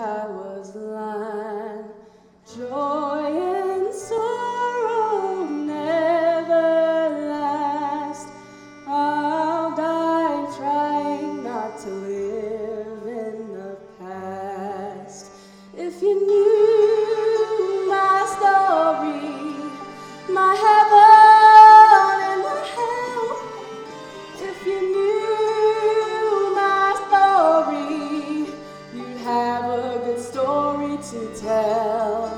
I was lying. Joy and sorrow never last. I'll die trying not to live in the past. If you knew my story, my heaven and my hell, if you knew my story, you'd have a good story to tell.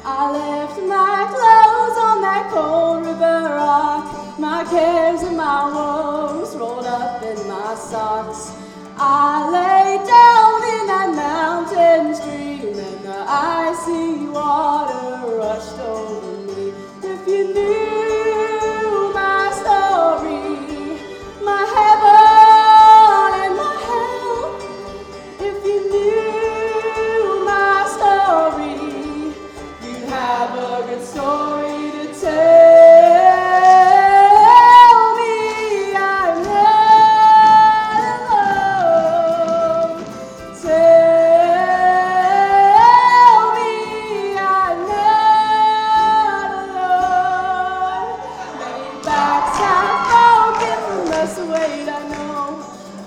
I left my clothes on that cold river rock, my cares and my woes rolled up in my socks. I lay down in that mountain stream and the icy water rushed over me. If you knew my story, my heaven and my hell, if you knew my story, you'd have a good story to tell. Me, I'm not alone. Tell me I'm not alone. Many backs have broken from the weight I know.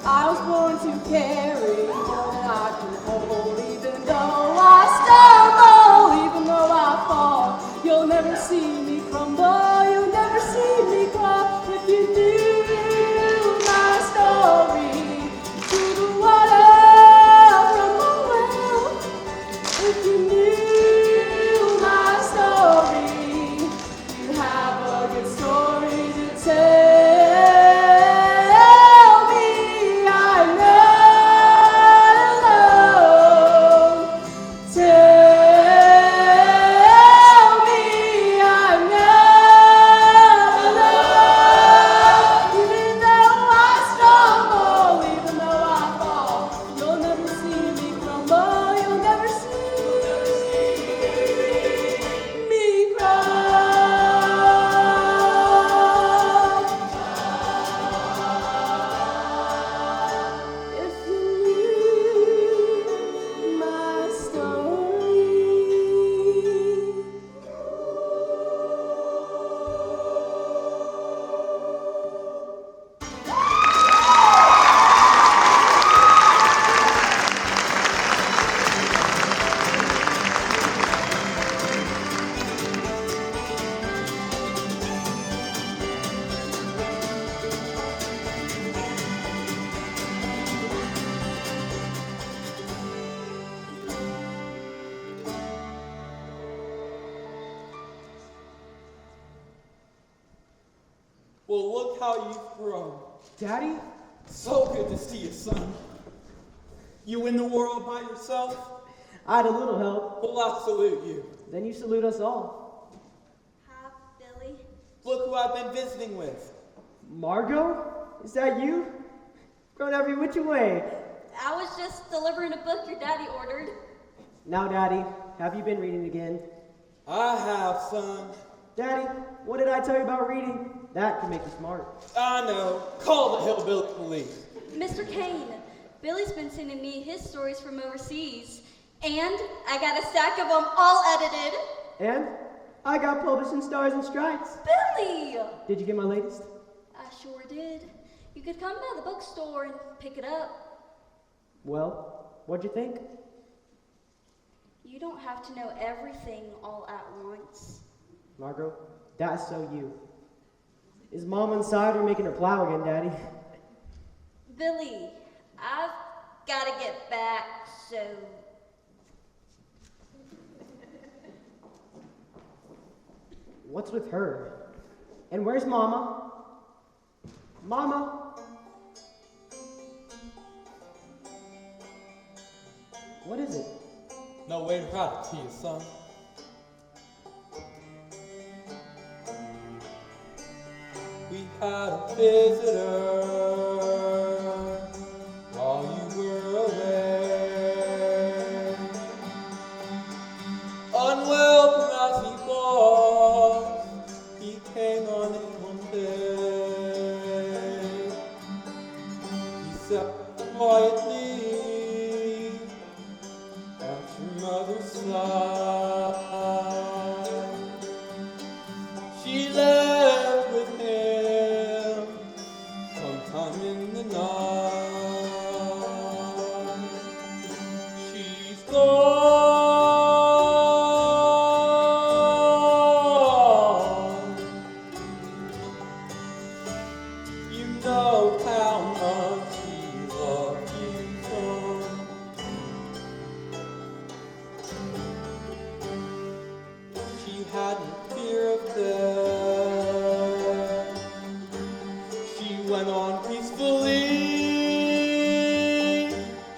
I was born to carry more than I can hold. Even though I stumble, even though I fall, you'll never see me crumble, you'll never see me crawl. If you knew my story, to the water from my well, if you knew my story, you'd have a good story to tell. Me, I'm not alone. Tell me I'm not alone. Even though I stumble, even though I fall, you'll never see me crumble, you'll never see me cry. If you knew my story. Well, look how you've grown. Daddy? So good to see you, son. You in the world by yourself? I had a little help. Well, I salute you. Then you salute us all. Hi, Billy. Look who I've been visiting with. Margot? Is that you? Grown every which way. I was just delivering a book your daddy ordered. Now, Daddy, have you been reading again? I have, son. Daddy, what did I tell you about reading? That can make you smart. I know. Call the hillbilly police. Mr. Kane, Billy's been sending me his stories from overseas, and I got a stack of them all edited. And I got published in Stars and Stripes. Billy! Did you get my latest? I sure did. You could come by the bookstore and pick it up. Well, what'd you think? You don't have to know everything all at once. Margot, that's so you. Is Mom inside or making her plow again, Daddy? Billy, I've got to get back, so... What's with her? And where's Mama? Mama? What is it? No way to write it to you, son. We had a visitor while you were away. Unwelcome as he was, he came on in one day. He sat quietly come in the night. She's gone. You know how much she loved you, son. She hadn't fear of death. She went on peacefully.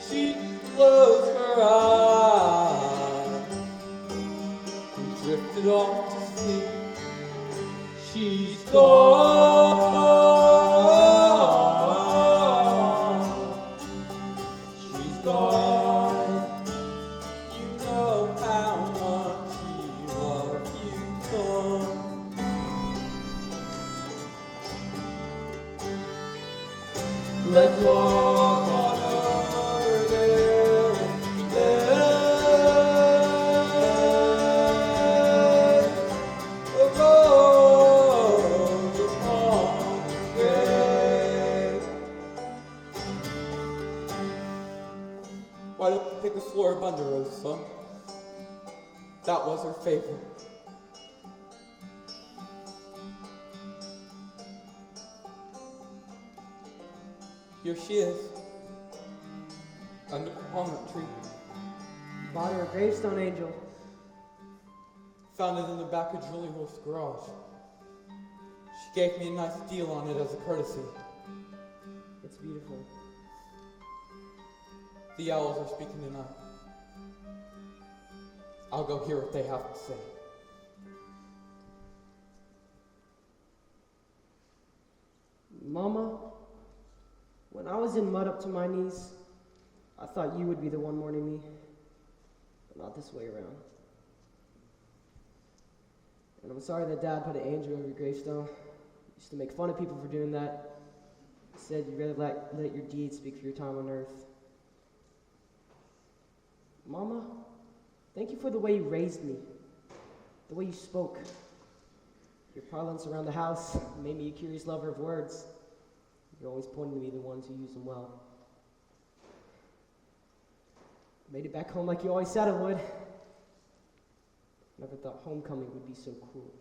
She closed her eyes and drifted off to sleep. She's gone. She's gone. You know how much she loved you, son. Let's walk on over there and let the rose upon the grave. Why don't you pick a floribunda rose, son? That was her favorite. Here she is, under the walnut tree. Bought her a gravestone angel. Found it in the back of Julie Wolf's garage. She gave me a nice deal on it as a courtesy. It's beautiful. The owls are speaking tonight. I'll go hear what they have to say. Mama, when I was in mud up to my knees, I thought you would be the one mourning me, but not this way around. And I'm sorry that Dad put an angel over your gravestone. He used to make fun of people for doing that. He said you'd rather let your deeds speak for your time on earth. Mama, thank you for the way you raised me, the way you spoke. Your parlance around the house made me a curious lover of words. You're always pointing to me the ones who use them well. Made it back home like you always said I would. Never thought homecoming would be so cruel.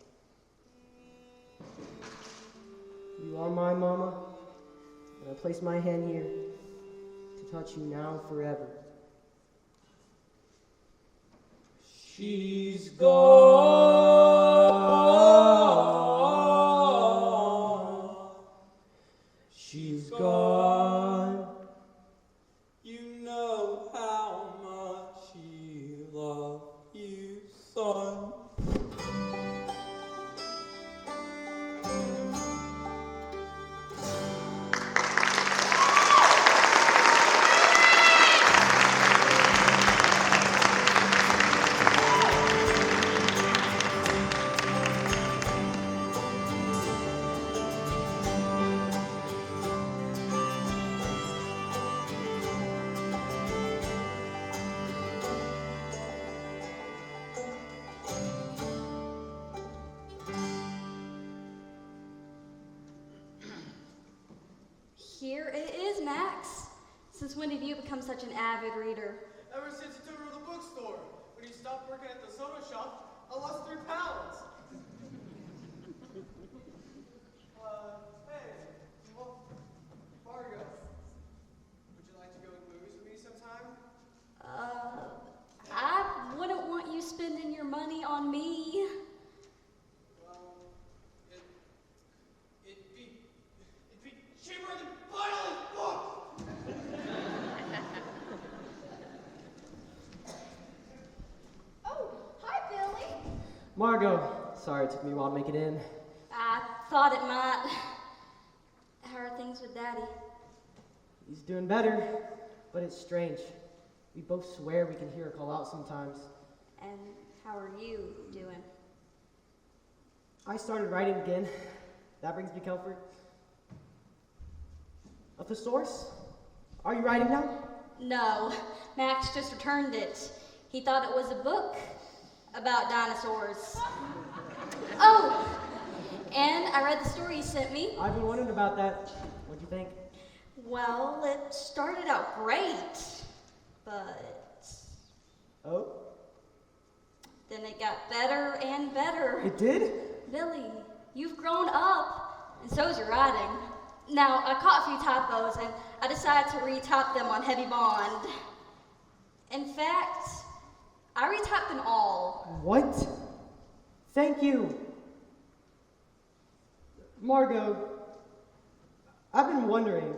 You are my mama, and I place my hand here to touch you now and forever. She's gone. She's gone. You know how much she loved you, son. Here it is, Max. Since when did you become such an avid reader? Ever since you took her to the bookstore. When you stopped working at the soda shop, I lost 3 pounds. Hey, well, Margo, would you like to go to the movies with me sometime? I wouldn't want you spending your money on me. Well, it'd be cheaper than buying all these books. Oh, hi, Billy. Margot, sorry it took me a while to make it in. I thought it might. How are things with Daddy? He's doing better, but it's strange. We both swear we can hear her call out sometimes. And how are you doing? I started writing again. That brings me comfort. A thesaurus? Are you writing now? No, Max just returned it. He thought it was a book about dinosaurs. Oh, and I read the story he sent me. I've been wondering about that. What'd you think? Well, it started out great, but Oh? then it got better and better. It did? Billy, you've grown up, and so's your writing. Now, I caught a few typos, and I decided to retype them on Heavy Bond. In fact, I retyped them all. What? Thank you. Margot, I've been wondering,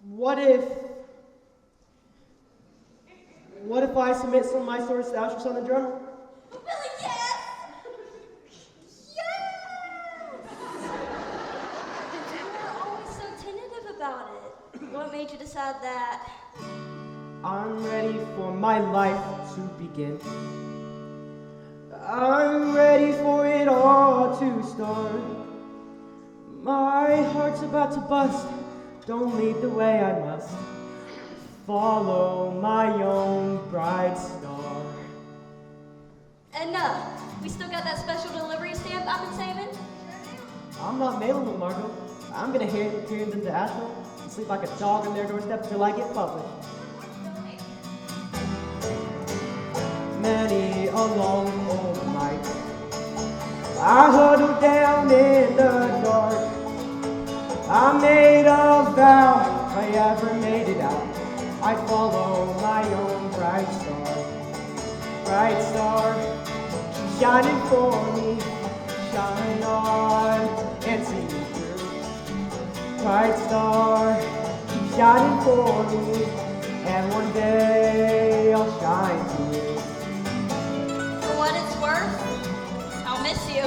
what if I submit some of my stories to the Asheville Southern Journal? Billy, yes! Yes! You were always so tentative about it. What made you decide that? I'm ready for my life to begin. I'm ready for it all to start. My heart's about to bust. Don't lead the way I must. Follow my own bright star. And we still got that special delivery stamp I've been saving? I'm not mailing them, Margot. I'm gonna carry them to Asheville and sleep like a dog on their doorstep until I get published. Many a long cold night, I huddled down in the dark. I made a vow, if I ever made it out, I'd follow my own bright star. Bright star, keep shining for me, shine on and see me through. Bright star, keep shining for me, and one day I'll shine through. For what it's worth, I'll miss you.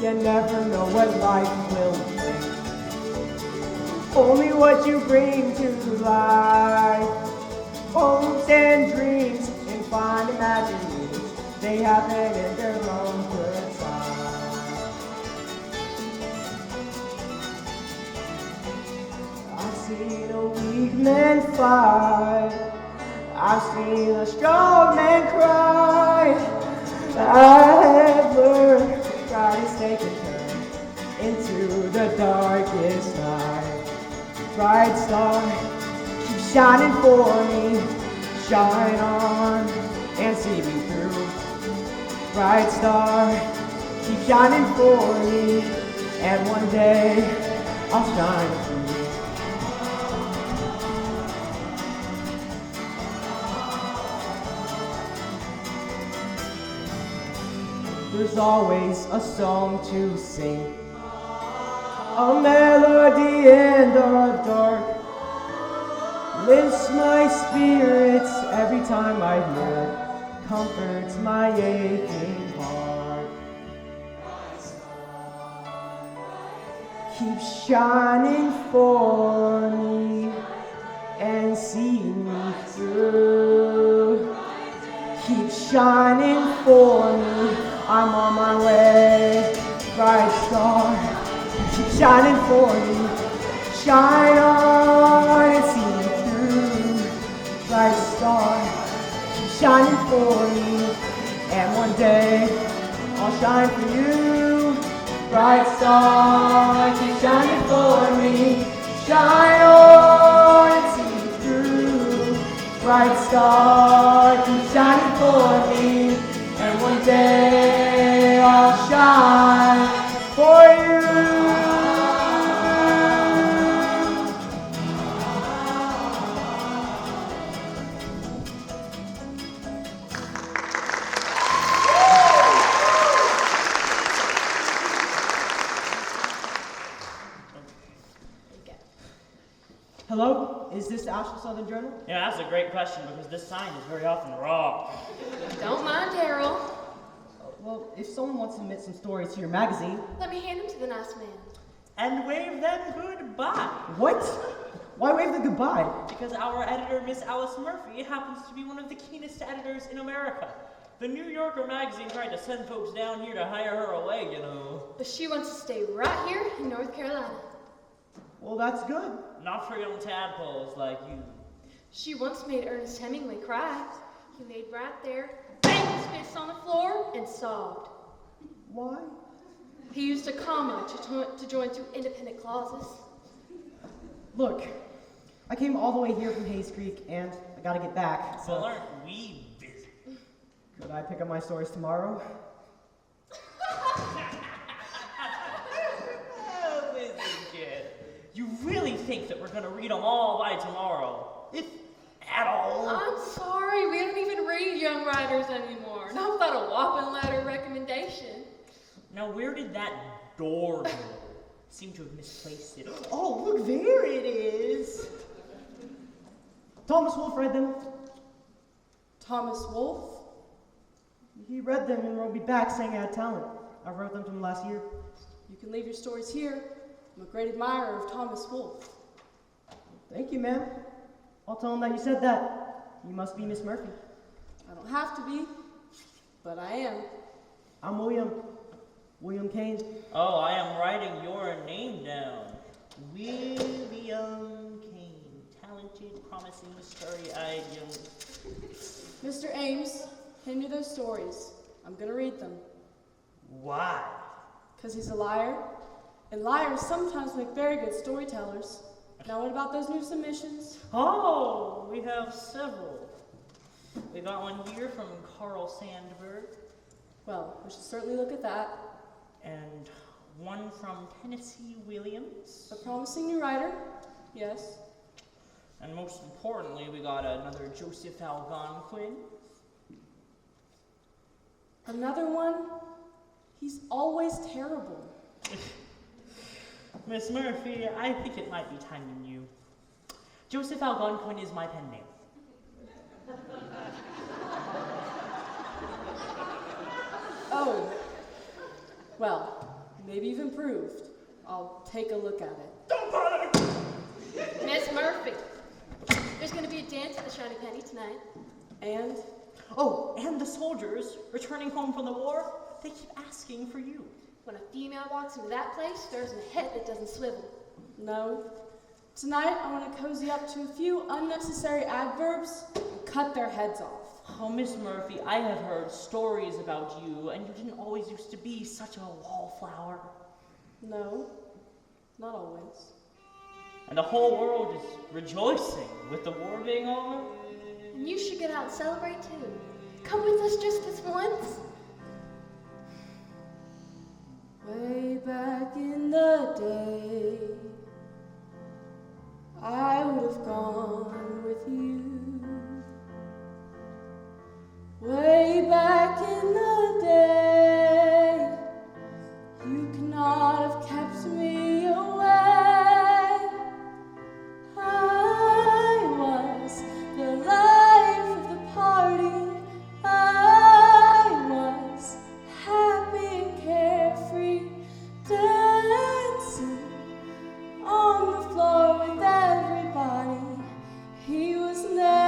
You never know what life will bring, only what you bring to life. Hopes and dreams and fine imaginings, they happen in their own good time. I've seen a weak man fight, I've seen a strong man cry. I've learned pride is taking turn into the darkest night. Bright star, keep shining for me, shine on and see me through. Bright star, keep shining for me, and one day I'll shine through. There's always a song to sing, a melody in the dark. Lifts my spirits every time I hear it, comforts my aching heart. Keep shining for me and see me through. Keep shining for me, I'm on my way. Bright star, keep shining for me, shine on and see me through. Bright star, keep shining for me, and one day I'll shine for you. Bright star, keep shining for me, shine on and see me through. Bright star, keep shining for me, and one day I'll shine for you. Hello, is this the Asheville Southern Journal? Yeah, that's a great question because this sign is very often wrong. Don't mind Harold. Well, if someone wants to submit some stories to your magazine. Let me hand him to the nice man. And wave them goodbye. What? Why wave them goodbye? Because our editor, Miss Alice Murphy, happens to be one of the keenest editors in America. The New Yorker magazine tried to send folks down here to hire her away, you know. But she wants to stay right here in North Carolina. Well, that's good. Not for young tadpoles like you. She once made Ernest Hemingway cry. He laid right there, bang, fists on the floor and sobbed. Why? He used a comma to join two independent clauses. Look, I came all the way here from Hayes Creek, and I gotta get back. So aren't we busy? Could I pick up my stories tomorrow? Oh, listen, kid. You really think that we're gonna read them all by tomorrow? If at all? I'm sorry, we don't even read young writers anymore. Not without a whopping letter recommendation. Now, where did that door go? Seem to have misplaced it. Oh, look, there it is. Thomas Wolfe read them. Thomas Wolfe? He read them and wrote me back saying I had talent. I wrote them to him last year. You can leave your stories here. I'm a great admirer of Thomas Wolfe. Thank you, ma'am. I'll tell him that you said that. You must be Miss Murphy. I don't have to be, but I am. I'm William. William Kane. Oh, I am writing your name down. William Kane. Talented, promising, starry-eyed young... Mr. Ames, hand me those stories. I'm gonna read them. Why? Because he's a liar, and liars sometimes make very good storytellers. Now what about those new submissions? Oh, we have several. We got one here from Carl Sandberg, Well, we should certainly look at that. and one from Tennessee Williams. A promising new writer, yes. And most importantly, we got another Joseph Algonquin. Another one? He's always terrible. Miss Murphy, I think it might be time you knew. Joseph Algonquin is my pen name. Oh, well, maybe you've improved. I'll take a look at it. Don't bother! Miss Murphy, there's going to be a dance at the Shiny Penny tonight. And? Oh, and the soldiers returning home from the war, they keep asking for you. When a female walks into that place, there isn't a head that doesn't swivel. No. Tonight, I want to cozy up to a few unnecessary adverbs and cut their heads off. Oh, Miss Murphy, I have heard stories about you, and you didn't always used to be such a wallflower. No, not always. And the whole world is rejoicing with the war being over. And you should get out and celebrate too. Come with us just this once. Way back in the day, I would have gone with you. Way back in the day, you cannot have kept me away. I was the life of the party. I was happy and carefree, dancing on the floor with everybody. He was never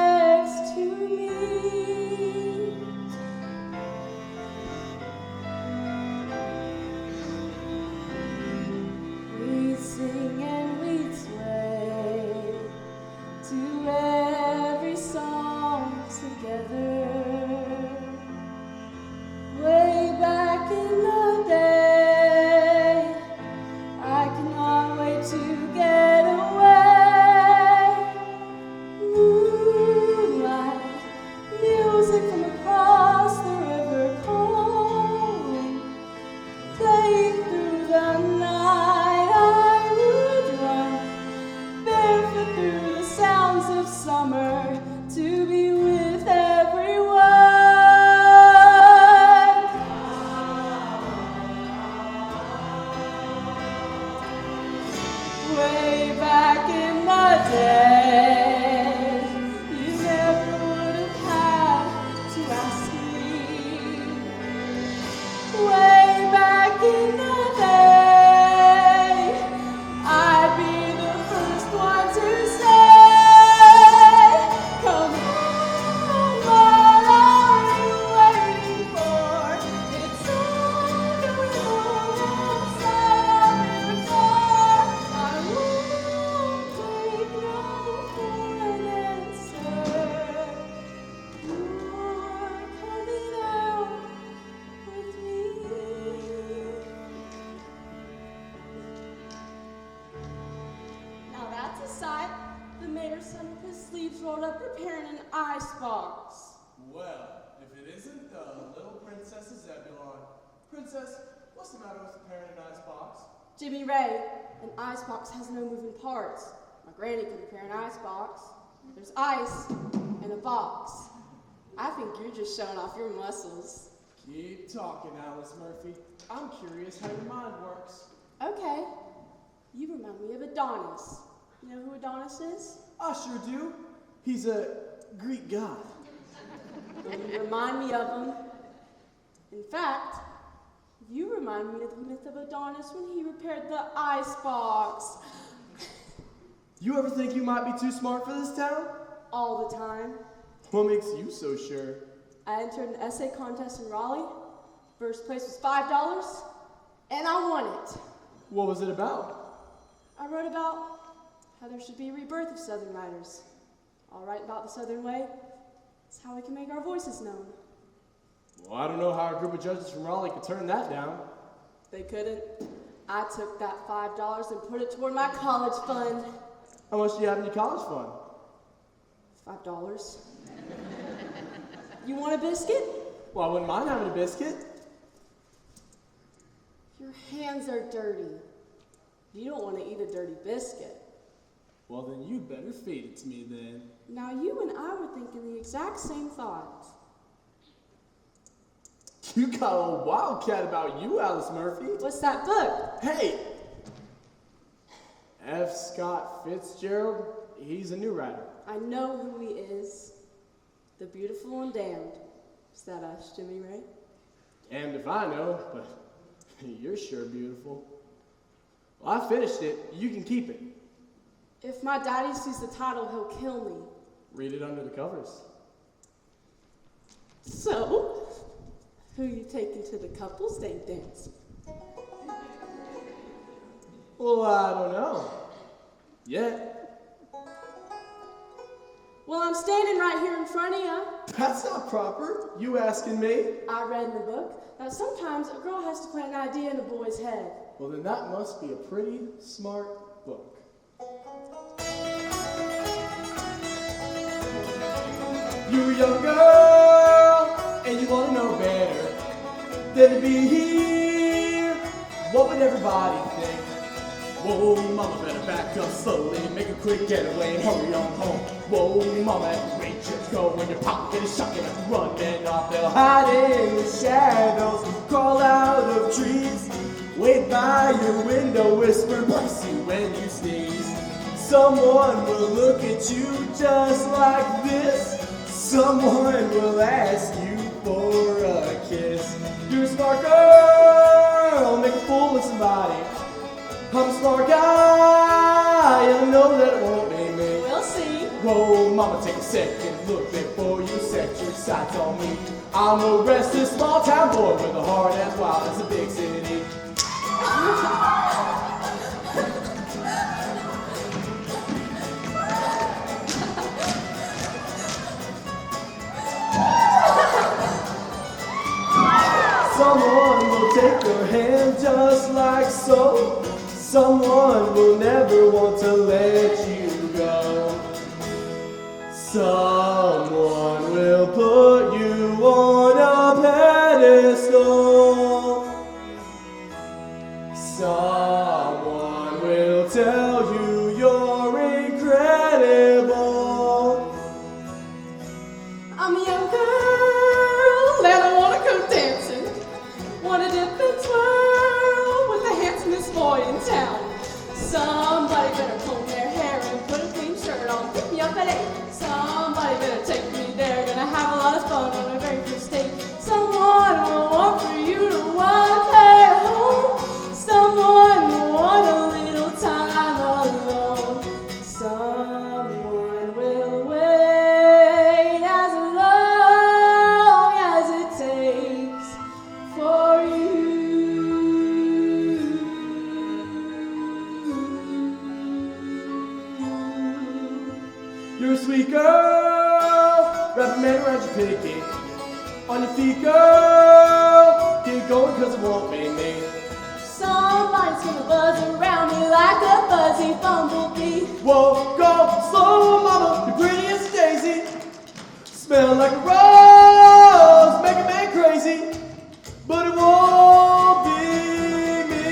rolled up repairing an icebox. Well, if it isn't the little Princess of Zebulon. Princess, what's the matter with repairing an icebox? Jimmy Ray, an icebox has no moving parts. My granny could repair an icebox. There's ice in a box. I think you're just showing off your muscles. Keep talking, Alice Murphy. I'm curious how your mind works. Okay, you remind me of Adonis. You know who Adonis is? I sure do. He's a Greek god. Well, you remind me of him. In fact, you remind me of the myth of Adonis when he repaired the icebox. You ever think you might be too smart for this town? All the time. What makes you so sure? I entered an essay contest in Raleigh. First place was $5, and I won it. What was it about? I wrote about how there should be a rebirth of Southern writers. I'll write about the Southern way. It's how we can make our voices known. Well, I don't know how a group of judges from Raleigh could turn that down. They couldn't. I took that $5 and put it toward my college fund. How much do you have in your college fund? $5. You want a biscuit? Well, I wouldn't mind having a biscuit. Your hands are dirty. You don't want to eat a dirty biscuit. Well, then you better feed it to me then. Now you and I were thinking the exact same thought. You got a old wildcat about you, Alice Murphy. What's that book? Hey! F. Scott Fitzgerald, he's a new writer. I know who he is. The Beautiful and Damned. Is that us, Jimmy Ray? And if I know, but you're sure beautiful. Well, I finished it. You can keep it. If my daddy sees the title, he'll kill me. Read it under the covers. So, who you taking to the couples dance? Well, I don't know. Yet. Well, I'm standing right here in front of you. That's not proper. You asking me? I read in the book that sometimes a girl has to plant an idea in a boy's head. Well, then that must be a pretty smart book. You're a young girl, and you want to know better than to be here. What would everybody think? Whoa, mama, better back up slowly, make a quick getaway and hurry on home. Whoa, mama, at the rate you go when your pocket is shocking at the run, then off they'll hide in the shadows, crawl out of trees, wait by your window, whisper, bless you when you sneeze. Someone will look at you just like this. Someone will ask you for a kiss. You're a smart girl, make a fool of somebody. I'm a smart guy, and I know that it won't be me. We'll see. Whoa, mama, take a second look before you set your sights on me. I'm a restless small town boy with a heart as wild as a big city. Someone will take your hand just like so. Someone will never want to let you go. Someone will put you on a pedestal. Someone will tell you you're incredible. I'm a young girl and I want to go dancing. Want to dip and twirl with the handsomest boy in town. Somebody better comb their hair and put a clean shirt on. Pick me up at 8. Somebody better take me there. Gonna have a lot of fun on my very first date. Someone will want for you to walk her home. Someone will want a little time alone. Someone will wait as long as it takes for you. You're a sweet girl, wrap a man around your picket. On your feet, girl, get going cause it won't be me. Somebody's gonna buzz around me like a fuzzy bumblebee. Whoa, go slow, mama, you're pretty as day. Smell like a rose, make a man crazy, but it won't be me.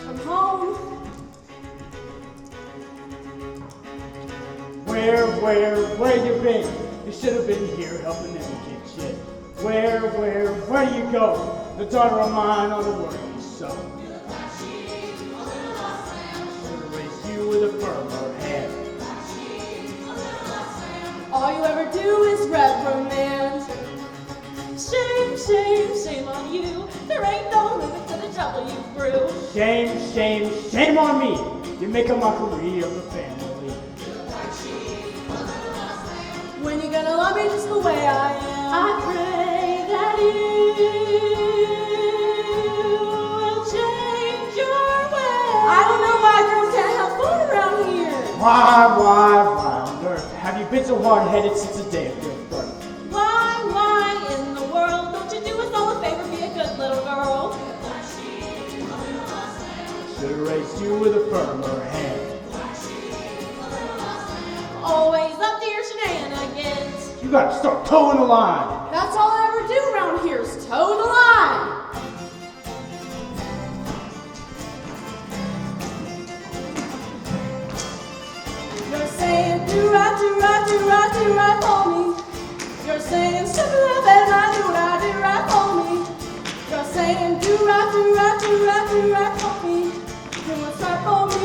I'm home. Where you been? You should have been here helping them get shit. Where do you go? The daughter of mine on the working son. Should have raised you with a firmer hand. All you ever do is reprimand. Shame, shame, shame on you. There ain't no limit to the trouble you brew. Shame on me. You make a mockery of the family. When you gonna love me just the way I am? I pray that you will change your ways. I don't know why girls can't have fun around here. Why on earth have you been so hard-headed since the day of your birth? Why in the world don't you do us all a favor, be a good little girl? Should have raised you with a firmer hand. Always up to your shenanigans. You gotta start towing the line. That's all I ever do around here is toe the line. You're saying do right for me. You're saying stupid love and I do right for me. You're saying do right for me. Do what's right for me.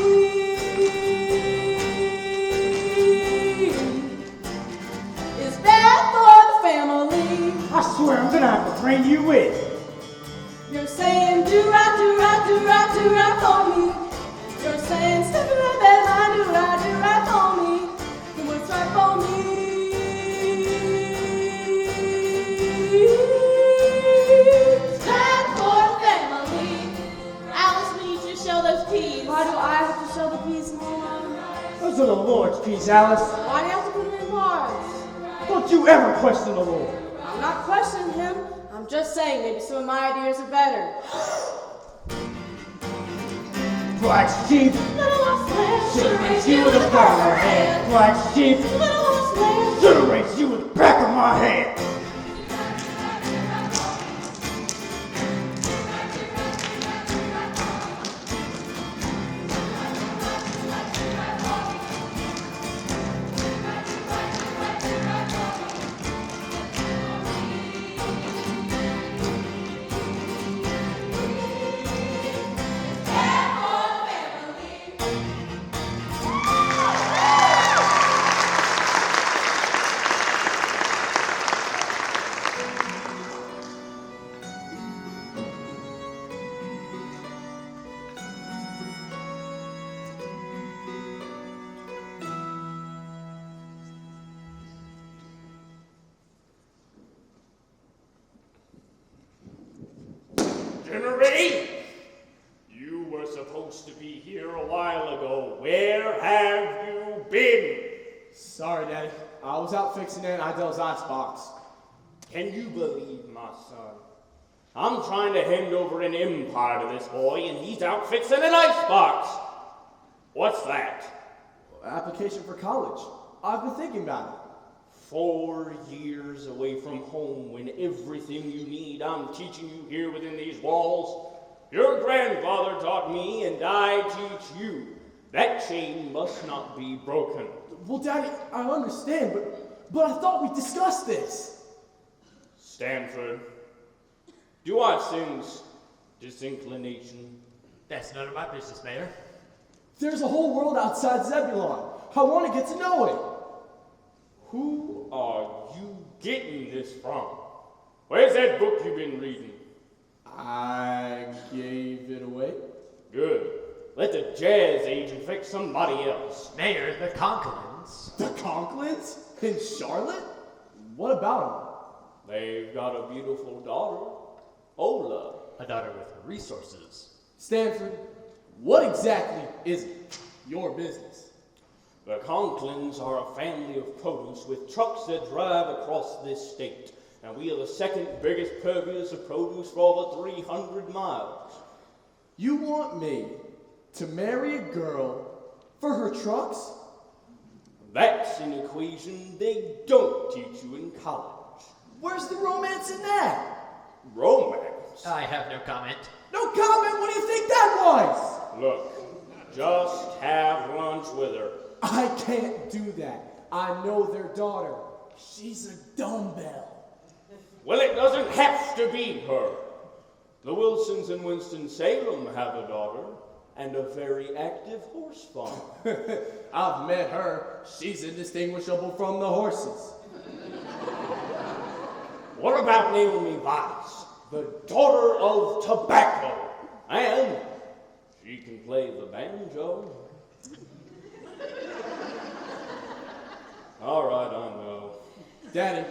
Is bad for the family. I swear I'm gonna have to bring you in. You're saying do right for me. You're saying stupid love and I do right for me. Do what's right for me. It's bad for the family. Alice, we need you to show those peas. Why do I have to show the peas, Mama? Those are the Lord's peas, Alice. Why do you have to put them in bars? Don't you ever question the Lord. I'm not questioning him. I'm just saying maybe some of my ideas are better. Black sheep. Little lost lamb, Should have raised you with a firmer hand. Black sheep. Little lost lamb. Should have raised you with the back of my hand. Generate! You were supposed to be here a while ago. Where have you been? Sorry, Daddy. I was out fixing Aunt Idell's icebox. Can you believe my son? I'm trying to hand over an empire to this boy, and he's out fixing an icebox. What's that? Application for college. I've been thinking about it. 4 years away from home when everything you need I'm teaching you here within these walls. Your grandfather taught me and I teach you. That chain must not be broken. Well, Daddy, I understand, but I thought we discussed this. Stanford, do I sense disinclination? That's none of my business, Mayor. There's a whole world outside Zebulon. I want to get to know it. Who are you getting this from? Where's that book you've been reading? I gave it away. Good. Let the jazz age infect somebody else. Mayor, the Conklin Conklins. The Conklins? In Charlotte? What about They've got a beautiful daughter, Ola. A daughter with resources. them? Stanford, what exactly is it? Your business. The Conklins are a family of produce with trucks that drive across this state. And we are the second biggest purveyors of produce for over 300 miles. You want me to marry a girl for her trucks? That's an equation they don't teach you in college. Where's the romance in that? Romance? I have no comment. No comment, what do you think that was? Look, just have lunch with her. I can't do that. I know their daughter. She's a dumbbell. Well, it doesn't have to be her. The Wilsons in Winston-Salem have a daughter and a very active horse farm. I've met her. She's indistinguishable from the horses. What about Naomi Weiss, the daughter of tobacco? And she can play the banjo. All right, I know. Daddy,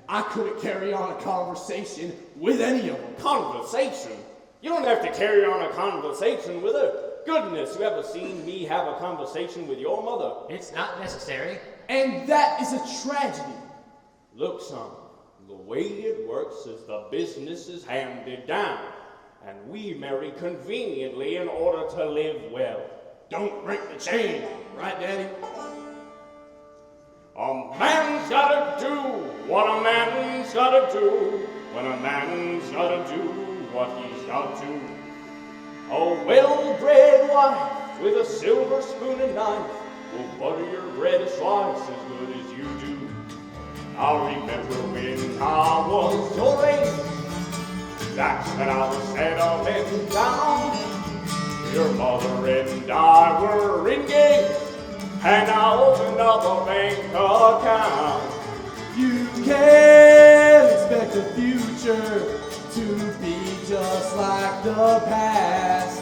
I couldn't carry on a conversation with any of them. Conversation? You don't have to carry on a conversation with her. Goodness, you ever seen me have a conversation with your mother? It's not necessary. And that is a tragedy. Look, son, the way it works is the business is handed down, and we marry conveniently in order to live well. Don't break the chain. Right, Daddy? A man's gotta do what a man's gotta do when a man's gotta do what he's got to. A well-bred wife with a silver spoon and knife will butter your bread twice as good as you do. I remember when I was your age, that's when I was settling down. Your mother and I were engaged, and I opened up a bank account. You can't expect the future to be just like the past.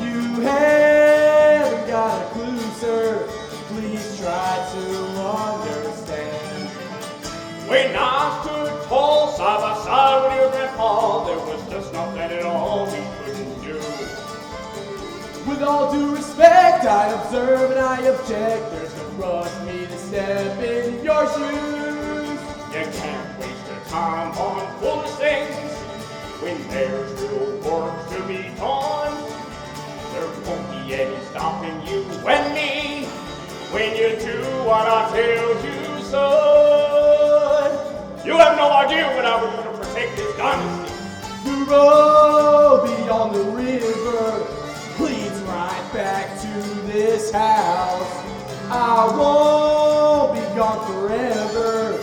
You haven't got a clue, sir. Please try to understand. When I stood tall side by side with your grandpa, there was just nothing at all we couldn't do. With all due respect, I observe and I object. There's no rush for me to step in your shoes. You can't waste your time on foolish things when there's real work to be done. There won't be any stopping you and me when you do what I tell you, son. You have no idea what I would do to protect this dynasty. The road beyond the river leads right back to this house. I won't be gone forever.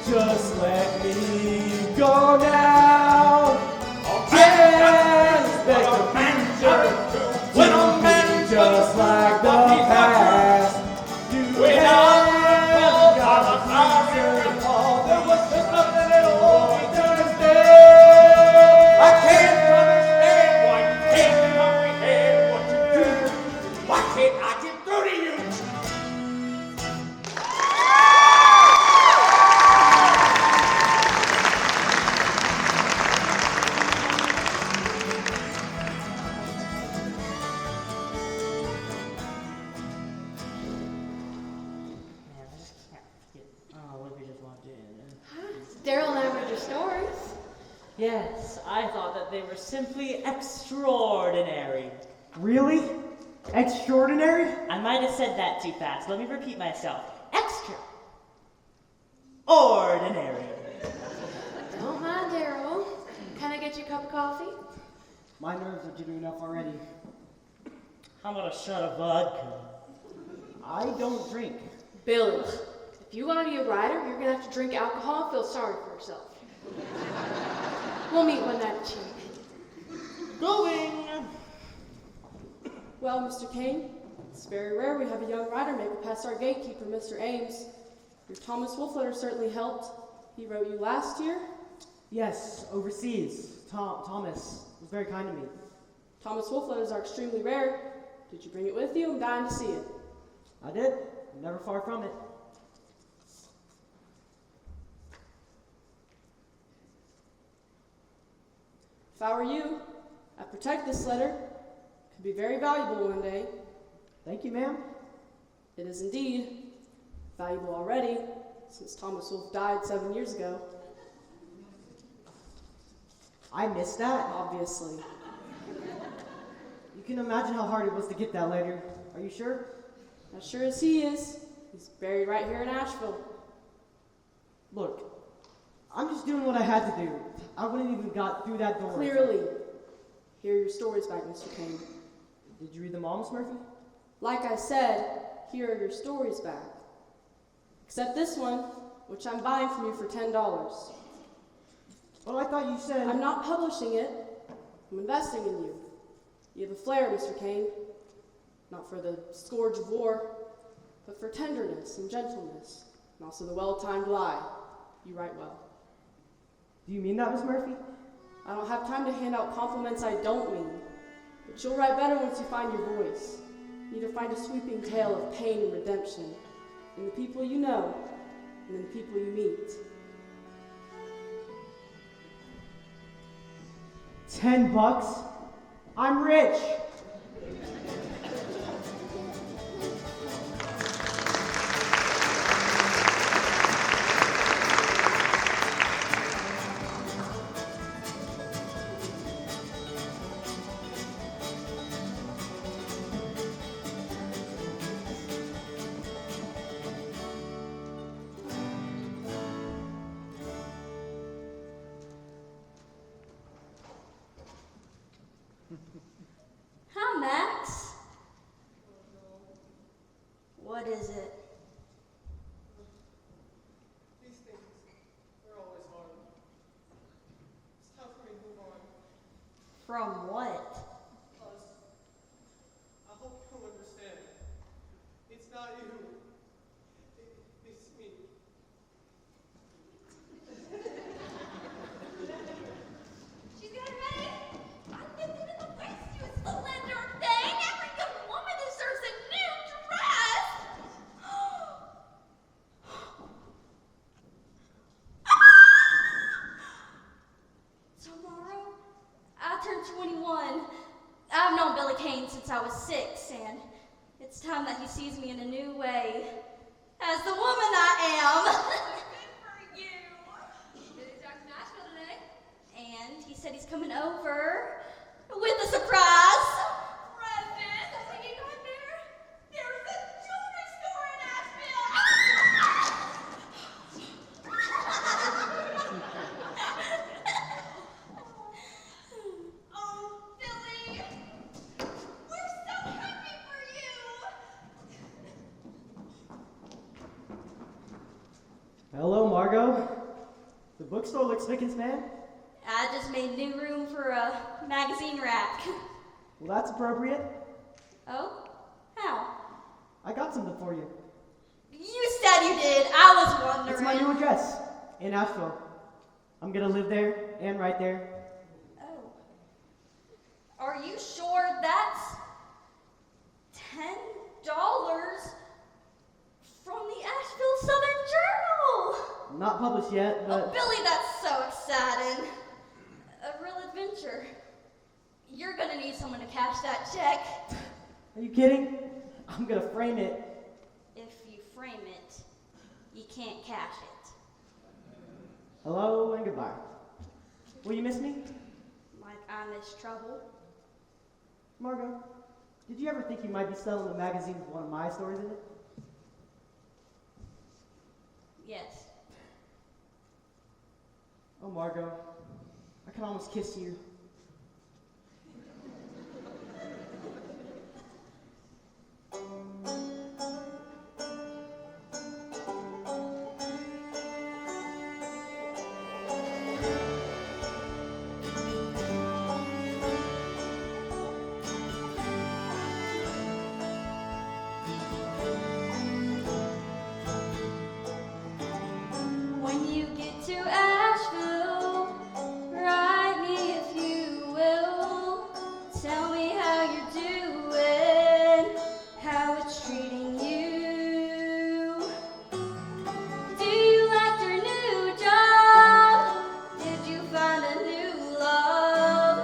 Just let me go now. Can't expect the future when a man just like the past. You haven't got a future. There was just nothing at all we could stand. I can't understand why you can't comprehend what you do. Why can't I get through to you? Man, I just can't get. Oh, Olivia just walked in. Daryl and I read your stories. Yes, I thought that they were simply extraordinary. Really? Extraordinary? I might have said that too fast. Let me repeat myself. Extraordinary. Don't mind, Daryl. Can I get you a cup of coffee? My nerves are doing enough already. How about a shot of vodka? I don't drink. Billy, if you want to be a writer, you're going to have to drink alcohol and feel sorry for yourself. We'll meet one night at Cheap. Going! Well, Mr. Kane, it's very rare we have a young writer make it past our gatekeeper, Mr. Ames. Your Thomas Wolfletter certainly helped. He wrote you last year. Yes, overseas. Thomas was very kind to me. Thomas Wolfletters are extremely rare. Did you bring it with you? I'm dying to see it. I did. I'm never far from it. If I were you, I'd protect this letter. It could be very valuable one day. Thank you, ma'am. It is indeed valuable already, since Thomas Wolfe died 7 years ago. I missed that. Obviously. You can imagine how hard it was to get that letter. Are you sure? As sure as he is. He's buried right here in Asheville. Look, I'm just doing what I had to do. I wouldn't even got through that door. Clearly. Here are your stories back, Mr. Kane. Did you read them all, Miss Murphy? Like I said, here are your stories back. Except this one, which I'm buying from you for $10. Well, I thought you said... I'm not publishing it. I'm investing in you. You have a flair, Mr. Kane. Not for the scourge of war, but for tenderness and gentleness, and also the well-timed lie. You write well. Do you mean that, Miss Murphy? I don't have time to hand out compliments I don't mean, but you'll write better once you find your voice. You need to find a sweeping tale of pain and redemption in the people you know and in the people you meet. $10? I'm rich! Hi, Max. What is it? These things, they're always hard. It's tough for me to move on. From what? Plus, I hope you'll understand. It's not you. It's me. She's got it ready. I'm lifted in the waist, you slender thing. Every young woman deserves a new dress. Tomorrow, I turn 21. I've known Billy Kane since I was 6, and it's time that he sees me in a new way. As the woman I am. Good for you. Billy's back to Nashville today. And he said he's coming over with a surprise. Present. What you got there? There's a jewelry store in Asheville. Oh, Billy. We're so happy for you. Hello, Margot. The bookstore looks spick and span. I just made new room for a magazine rack. Well, that's appropriate. Oh? How? I got something for you. You said you did. I was wondering. It's my new address in Asheville. I'm gonna live there and write there. Oh. Are you sure that's $10 from the Asheville Southern Journal? Not published yet, Oh, but Billy, that's so exciting. A real adventure. You're gonna need someone to cash that check. are you kidding? I'm gonna frame it. If you frame it, you can't cash it. Hello and goodbye. Will you miss me? Like I miss trouble. Margot, did you ever think you might be selling a magazine with one of my stories in it? Yes. Oh, Margot, I can almost kiss you. When you get to Asheville, write me if you will. Tell me how you're doing, how it's treating you. Do you like your new job? Did you find a new love?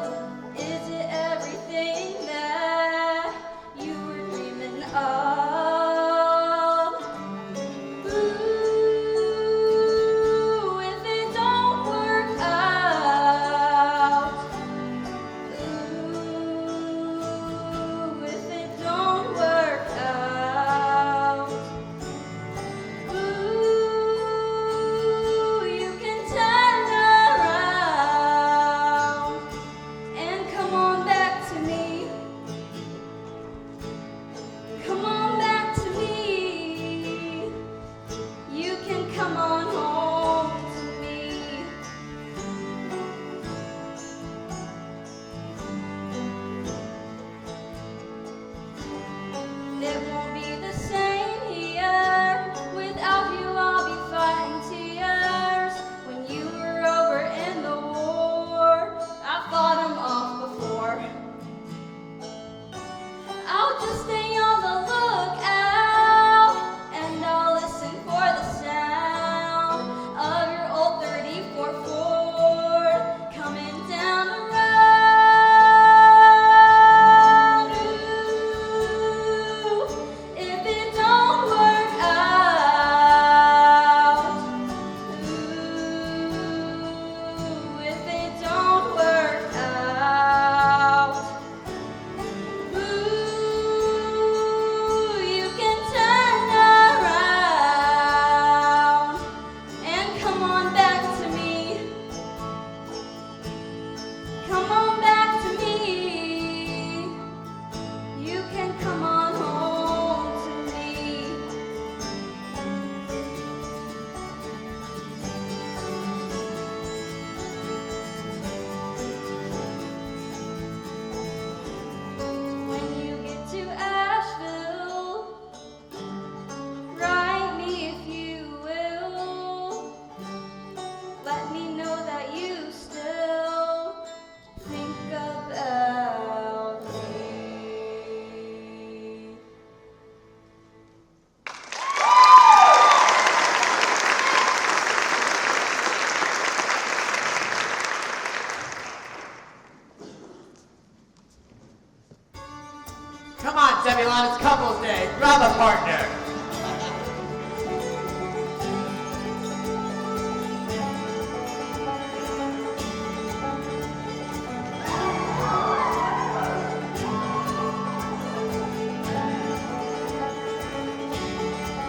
Now it's couples day. Grab a partner.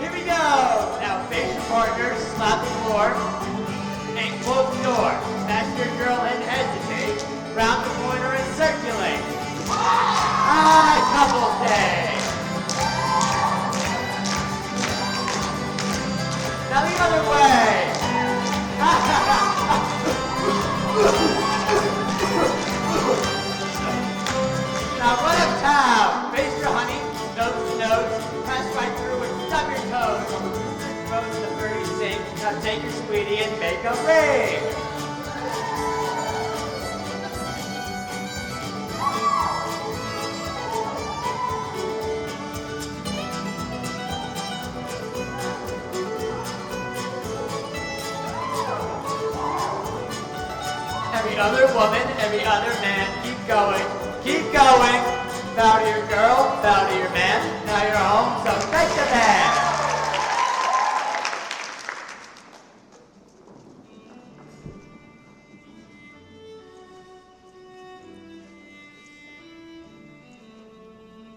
Here we go. Now face your partner, slap the floor, and close the door. Pass your girl and hesitate. Round the corner and circulate. Couples day. Now the other way. Now run uptown. Face your honey, nose to nose. Pass right through and stub your toes. Rose the birdie sing. Now take your sweetie and make a ring. Every other woman, every other man, keep going, keep going. Bow to your girl, bow to your man. Now you're home, so thank the man.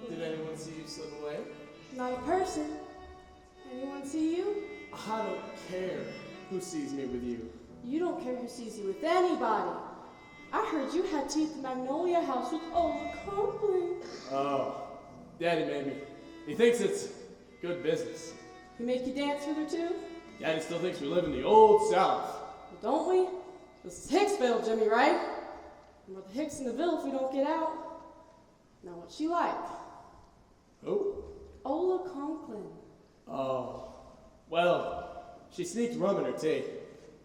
Did anyone see you slip away? Not a person. Anyone see you? I don't care who sees me with you. You don't care who sees you with anybody. I heard you had tea at the Magnolia House with Ola Conkling. Oh, Daddy made me. He thinks it's good business. He make you dance with her too? Daddy still thinks we live in the old South. Well, don't we? This is Hicksville, Jimmy, right? And we're the Hicks in the Ville if we don't get out. Now, what's she like? Who? Ola Conklin. Oh, well, she sneaked rum in her tea.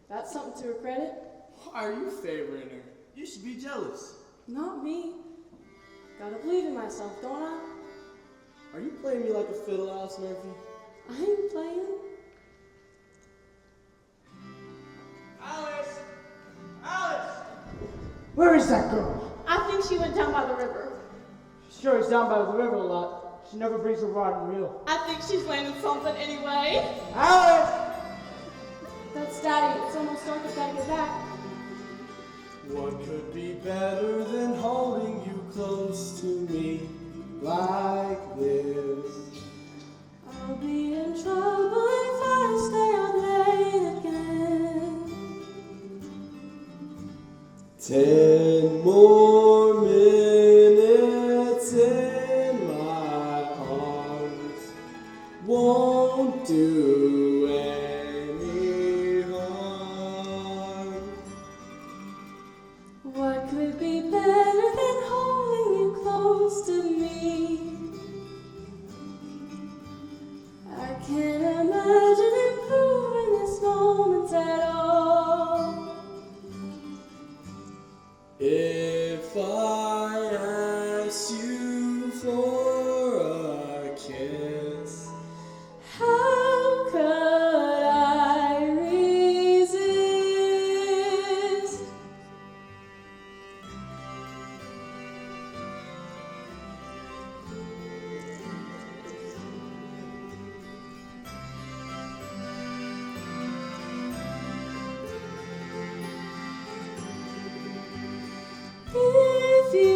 That's something to her credit. Why are you favoring her? You should be jealous. Not me. Gotta believe in myself, don't I? Are you playing me like a fiddle, Alice Murphy? I ain't playing. Alice! Alice! Where is that girl? I think she went down by the river. She sure is down by the river a lot. She never brings her rod and reel. I think she's landed something anyway. Alice! That's Daddy. It's almost dark. I've gotta get back. What could be better than holding you close to me like this? I'll be in trouble if I stay out late again. 10 more minutes in my arms won't do any harm. What could be better than holding you close to me? I can't imagine improving this moment at all. If I asked you for a kiss, How could I resist? If you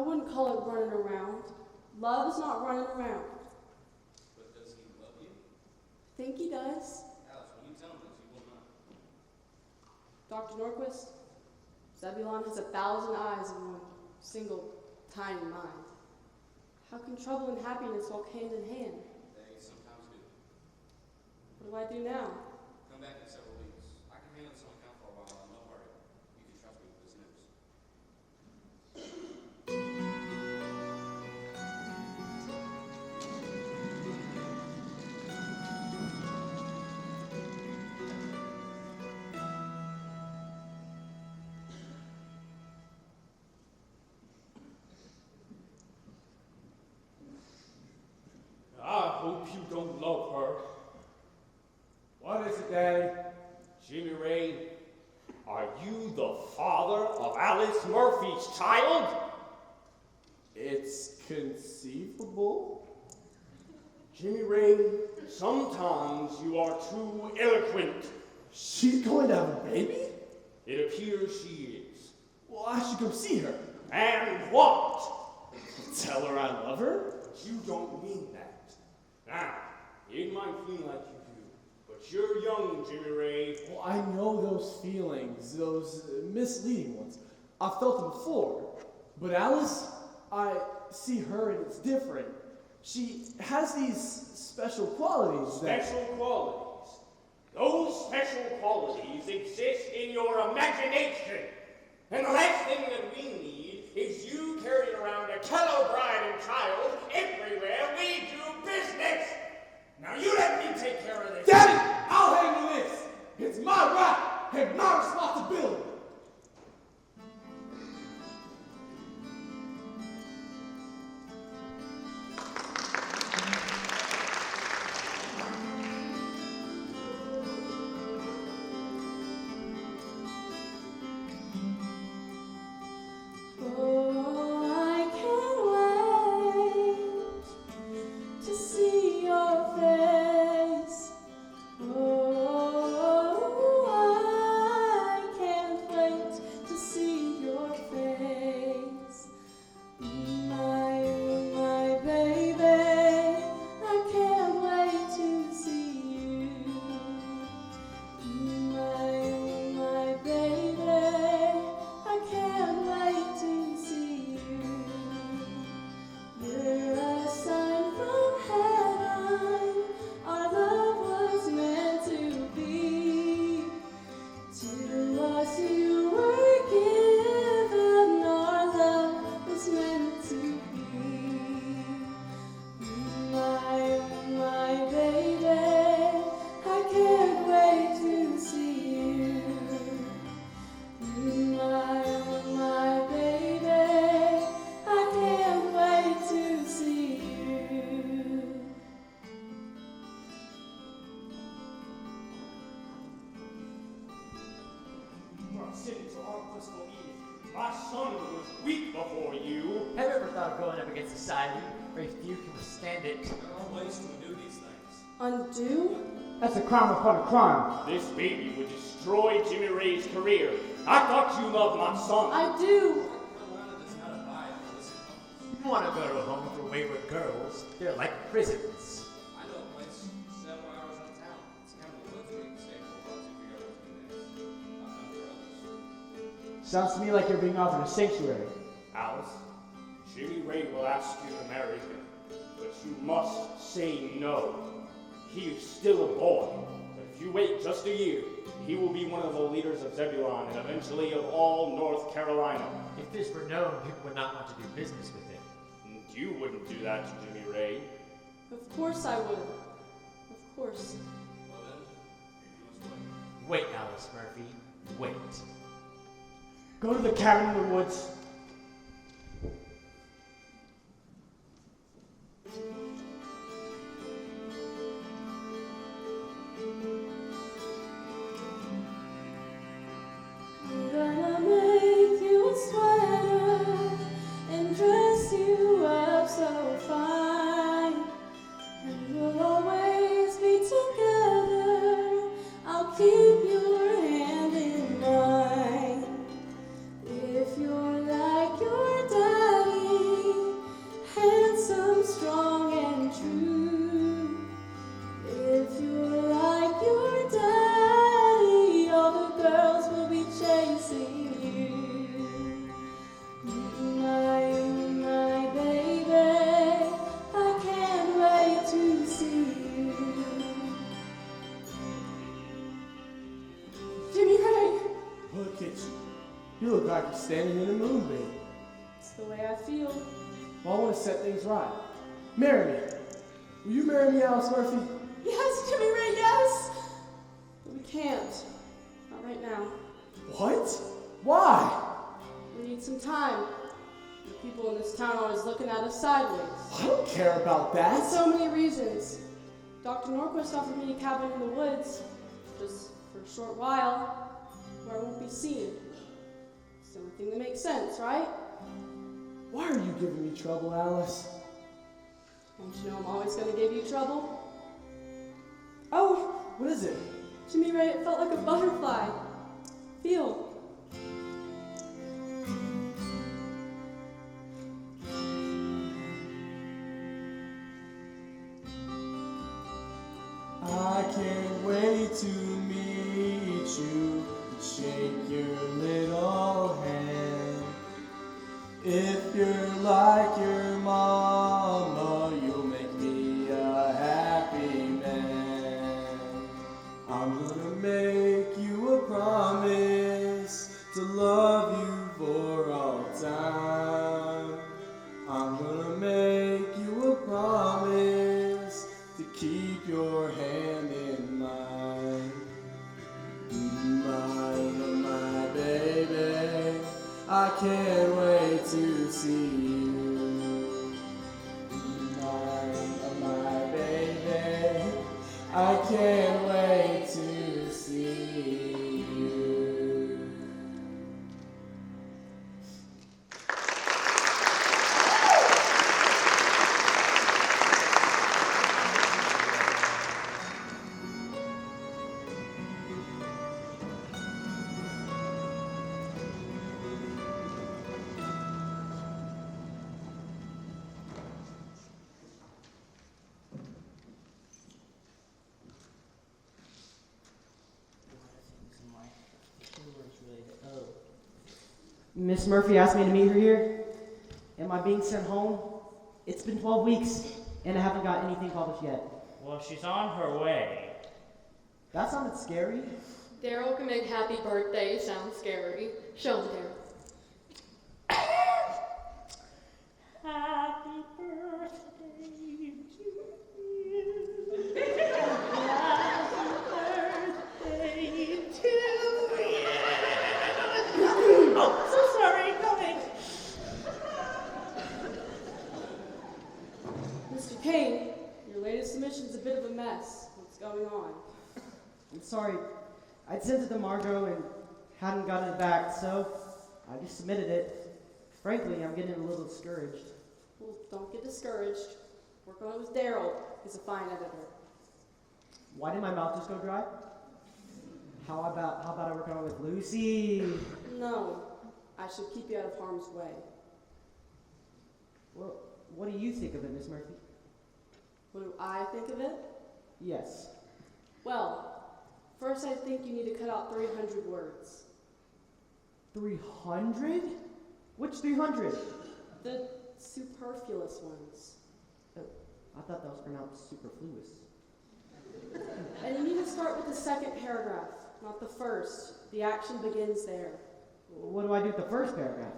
wouldn't call it running around. Love is not running around. But does he love you? I think he does. Alice, when you tell him this, he will not. Dr. Norquist, Zebulon has 1,000 eyes in one single tiny mind. How can trouble and happiness walk hand in hand? They sometimes do. What do I do now? Come back in several weeks. I can handle this on account for a while. I'm no hurry. You can trust me with this news. I hope you don't love her. What is it, Daddy? Jimmy Ray, are you the father of Alice Murphy's child? It's conceivable. Jimmy Ray, sometimes you are too eloquent. She's going to have a baby? It appears she is. Well, I should go see her. And what? Tell her I love her? You don't mean that. Now, it might feel like you do, but you're young, Jimmy Ray. Well, I know those feelings, those misleading ones. I've felt them before. But Alice, I see her and it's different. She has these special qualities Special qualities. Those special qualities exist in your imagination. And the last thing that we need is you carrying around a fellow bride and child everywhere we do business. Now you let me take care of this. Daddy, I'll handle this. It's my right and my responsibility. Oh, I can't wait to see your face. Oh, I can't wait to see your face. My baby, I can't wait to see you. My baby, I can't wait to see you. You're a sign from heaven. Our love was meant to be. To us you were given. Our love was meant to be. My baby, I can't wait to see you. My baby, I can't wait to see you. From city to our crystal Eve, my son was weak before you. Have you ever thought of going up against society, or if you can withstand it? There are ways to undo these things. Undo? That's a crime upon a crime. This baby would destroy Jimmy Ray's career. I thought you loved my son. I do. Carolina does not abide by illicit couples. You want to go to a home for wayward girls? They're like prisons. I know a place several hours out of town. It's kind of the woods where you can stay for about 2 or 3 hours. I've done it for others. Sounds to me like you're being offered a sanctuary. Alice, Jimmy Ray will ask you to marry him, but you must say no. He is still a boy. But if you wait just a year, he will be one of the leaders of Zebulon and eventually of all North Carolina. If this were known, people would not want to do business with him. And you wouldn't do that to Jimmy Ray. Of course I would. Of course. Well then, you must wait. Wait, Alice Murphy. Wait. Go to the cabin in the woods. I'm gonna make you a sweater and dress you up so fine. And we'll always be together. I'll keep your hand in mine. If you're kitchen. You look like you're standing in a moonbeam. It's the way I feel. Well, I want to set things right. Marry me. Will you marry me, Alice Murphy? Yes, Jimmy Ray, yes! But we can't. Not right now. What? Why? We need some time. The people in this town are always looking at us sideways. I don't care about that. For so many reasons. Dr. Norquist offered me a cabin in the woods, just for a short while, where I won't be seen. It's the only thing that makes sense, right? Why are you giving me trouble, Alice? Don't you know I'm always going to give you trouble? Oh, What is it? Jimmy Ray, it felt like a butterfly. Feel. I can't wait to meet you and shake your little hand. If you're like your mama, you'll make me a happy man. I'm gonna make you a promise to love you for all time. I'm gonna make you a promise to keep your hand in mine. My baby, I can't wait to see you. My baby, I can't wait to see you. Miss Murphy asked me to meet her here. Am I being sent home? It's been 12 weeks, and I haven't got anything published yet. Well, she's on her way. That sounded scary. Daryl can make happy birthday sound scary. Show him, Daryl. Happy birthday to you. Happy birthday to you. Oh, so sorry, coming. Mr. Kane, your latest submission's a bit of a mess. What's going on? I'm sorry. I'd sent it to Margot and hadn't gotten it back, so I just submitted it. Frankly, I'm getting a little discouraged. Well, don't get discouraged. Work on it with Daryl. He's a fine editor. Why did my mouth just go dry? How about I work on it with Lucy? No, I should keep you out of harm's way. Well, what do you think of it, Miss Murphy? What do I think of it? Yes. Well, first I think you need to cut out 300 words. 300? Which 300? The superfluous ones. I thought that was pronounced superfluous. And you need to start with the second paragraph, not the first. The action begins there. What do I do with the first paragraph?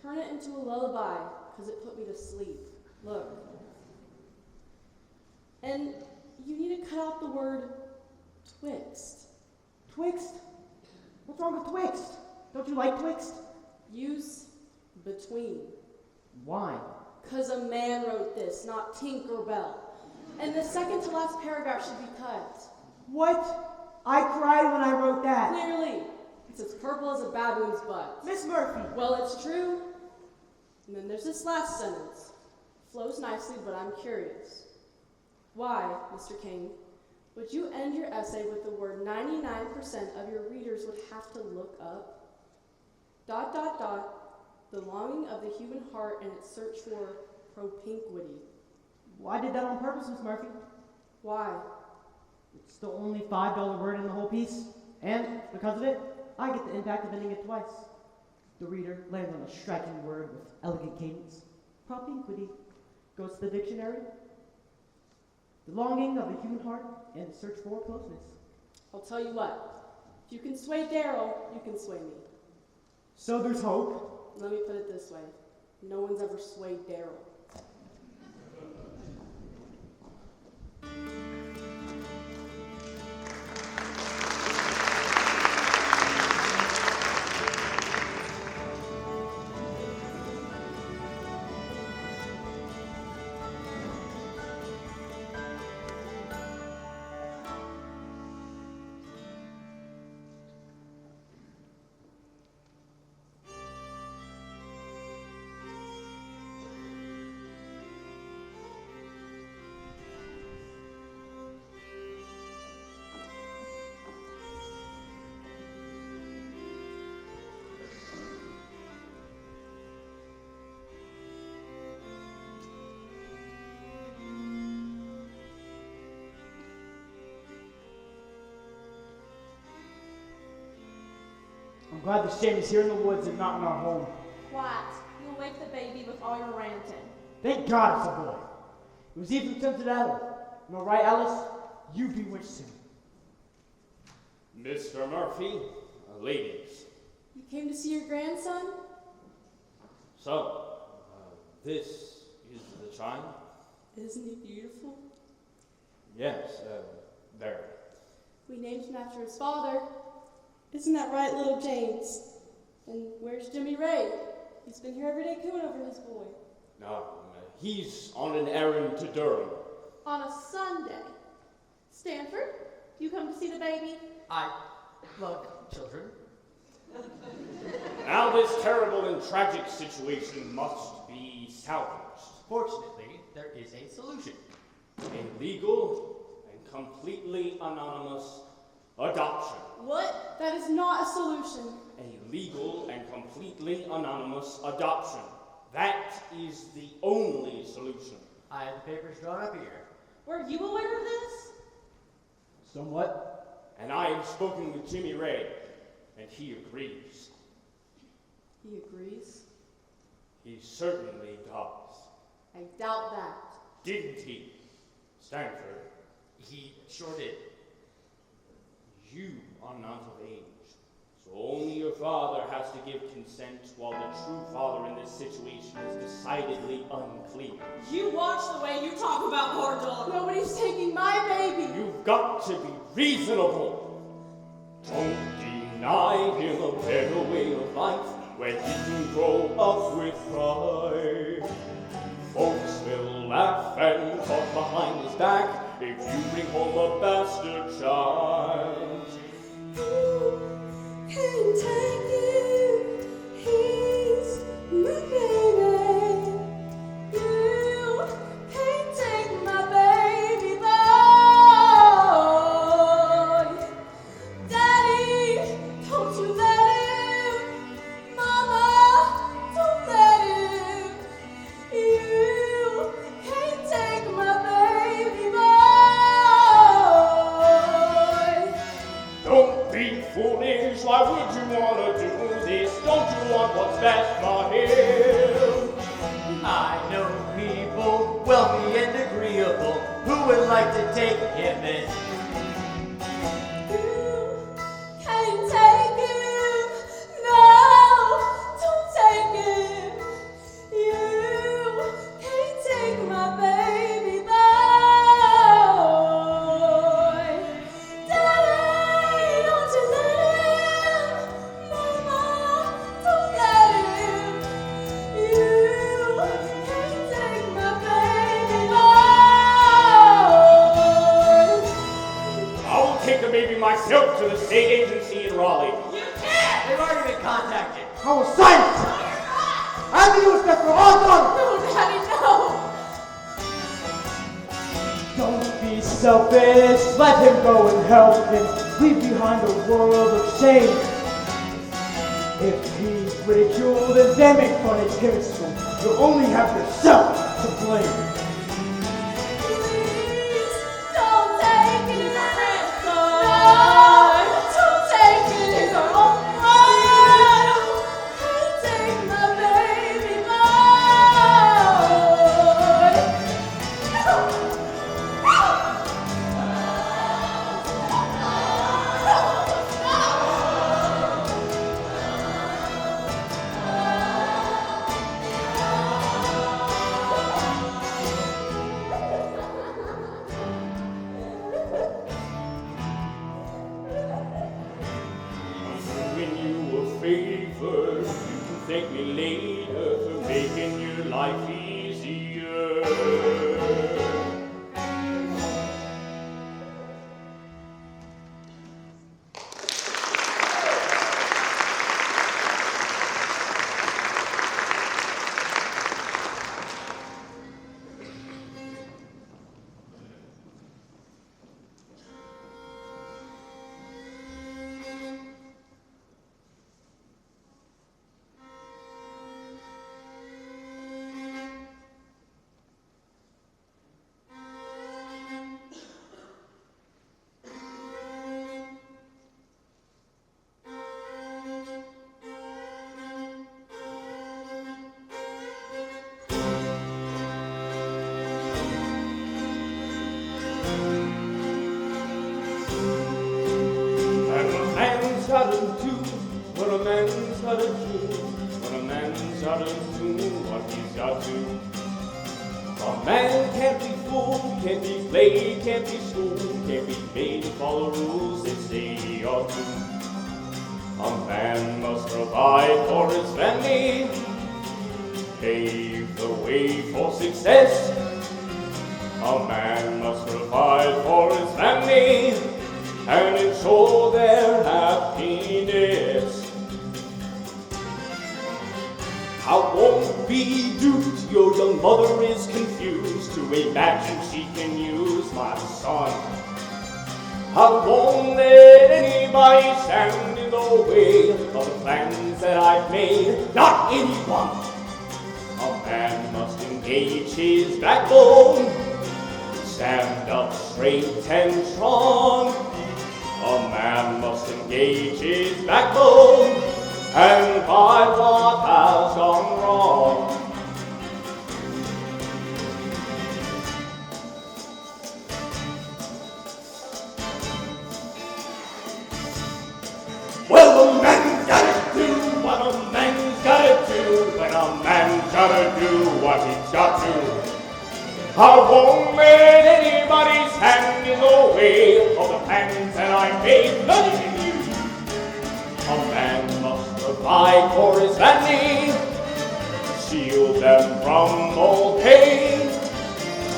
Turn it into a lullaby, because it put me to sleep. Look. And you need to cut out the word twixt. Twixt? What's wrong with twixt? Don't you like twixt? Use between. Why? Because a man wrote this, not Tinkerbell. And the second to last paragraph should be cut. What? I cried when I wrote that. Clearly. It's as purple as a baboon's butt. Miss Murphy. Well, it's true. And then there's this last sentence. Flows nicely, but I'm curious. Why, Mr. King, would you end your essay with the word 99% of your readers would have to look up? ... the longing of the human heart and its search for propinquity. Well, I did that on purpose, Miss Murphy. Why? It's the only $5 word in the whole piece, and because of it, I get the impact of ending it twice. The reader lands on a striking word with elegant cadence. Propinquity goes to the dictionary. The longing of the human heart and search for closeness. I'll tell you what. If you can sway Daryl, you can sway me. So there's hope. Let me put it this way. No one's ever swayed Daryl. I'm glad the shame is here in the woods and not in our home. Quiet. You'll wake the baby with all your ranting. Thank God it's a boy. It was Eve who tempted Adam. Am I right, Alice? You bewitched him. Mr. Murphy, ladies. You came to see your grandson? So, this is the child? Isn't he beautiful? Yes, there. We named him after his father. Isn't that right, little James? And where's Jimmy Ray? He's been here every day cooing over his boy. No, he's on an errand to Durham. On a Sunday. Stanford, you come to see the baby? I love children. Now this terrible and tragic situation must be salvaged. Fortunately, there is a solution. A legal and completely anonymous adoption. What? That is not a solution. A legal and completely anonymous adoption. That is the only solution. I have the papers drawn up here. Were you aware of this? Somewhat. And I have spoken with Jimmy Ray, and he agrees. He agrees? He certainly does. I doubt that. Didn't he, Stanford? He sure did. You are not of age, so only your father has to give consent, while the true father in this situation is decidedly unclear. You watch the way you talk about our daughter. Nobody's taking my baby. You've got to be reasonable. Don't deny him a better way of life where he can grow up with pride. Folks will laugh and talk behind his back if you bring home a bastard child. Can't take it. He's my baby. You can't take my baby boy. Daddy, don't you let him. Mama, don't let him. You can't take my baby boy. Don't be foolish, why would you want to do this? Don't you want what's best for him? I know people, wealthy and agreeable, who would like to take him in. You can't take him. No, don't take him. You can't take my baby boy. Daddy, don't you let him. Mama, don't let him. You can't take my baby boy. I'll take the baby myself to the state agency in Raleigh. You can't. They've already been contacted. I was silent! I think it was that for our daughter! No, Daddy, no. Don't be selfish, let him go and help him. Leave behind a world of shame. If he's ridiculed and they make fun at him at school, you'll only have yourself to blame. Please don't take it. No, don't take it. He's our own boy. Can't take my baby boy. first. You can thank me later for making your life easier. Gotta do what a man's gotta do, what a man's gotta do, what he's got to. A man can't be fooled, can't be played, can't be schooled, can't be made to follow rules they say he ought to. A man must provide for his family, pave the way for success. A man must provide for his family and ensure their happiness. I won't be duped, your young mother is confused to imagine she can use my son. I won't let anybody stand in the way of the plans that I've made, not anyone. A man must engage his backbone, stand up straight and strong. A man must engage his backbone and fight what has gone wrong. Well, a man's gotta do what a man's gotta do when a man's gotta do what he's got to. I won't let anybody stand in the way of the plans that I made. Not even you. A man must provide for his family, shield them from all pain.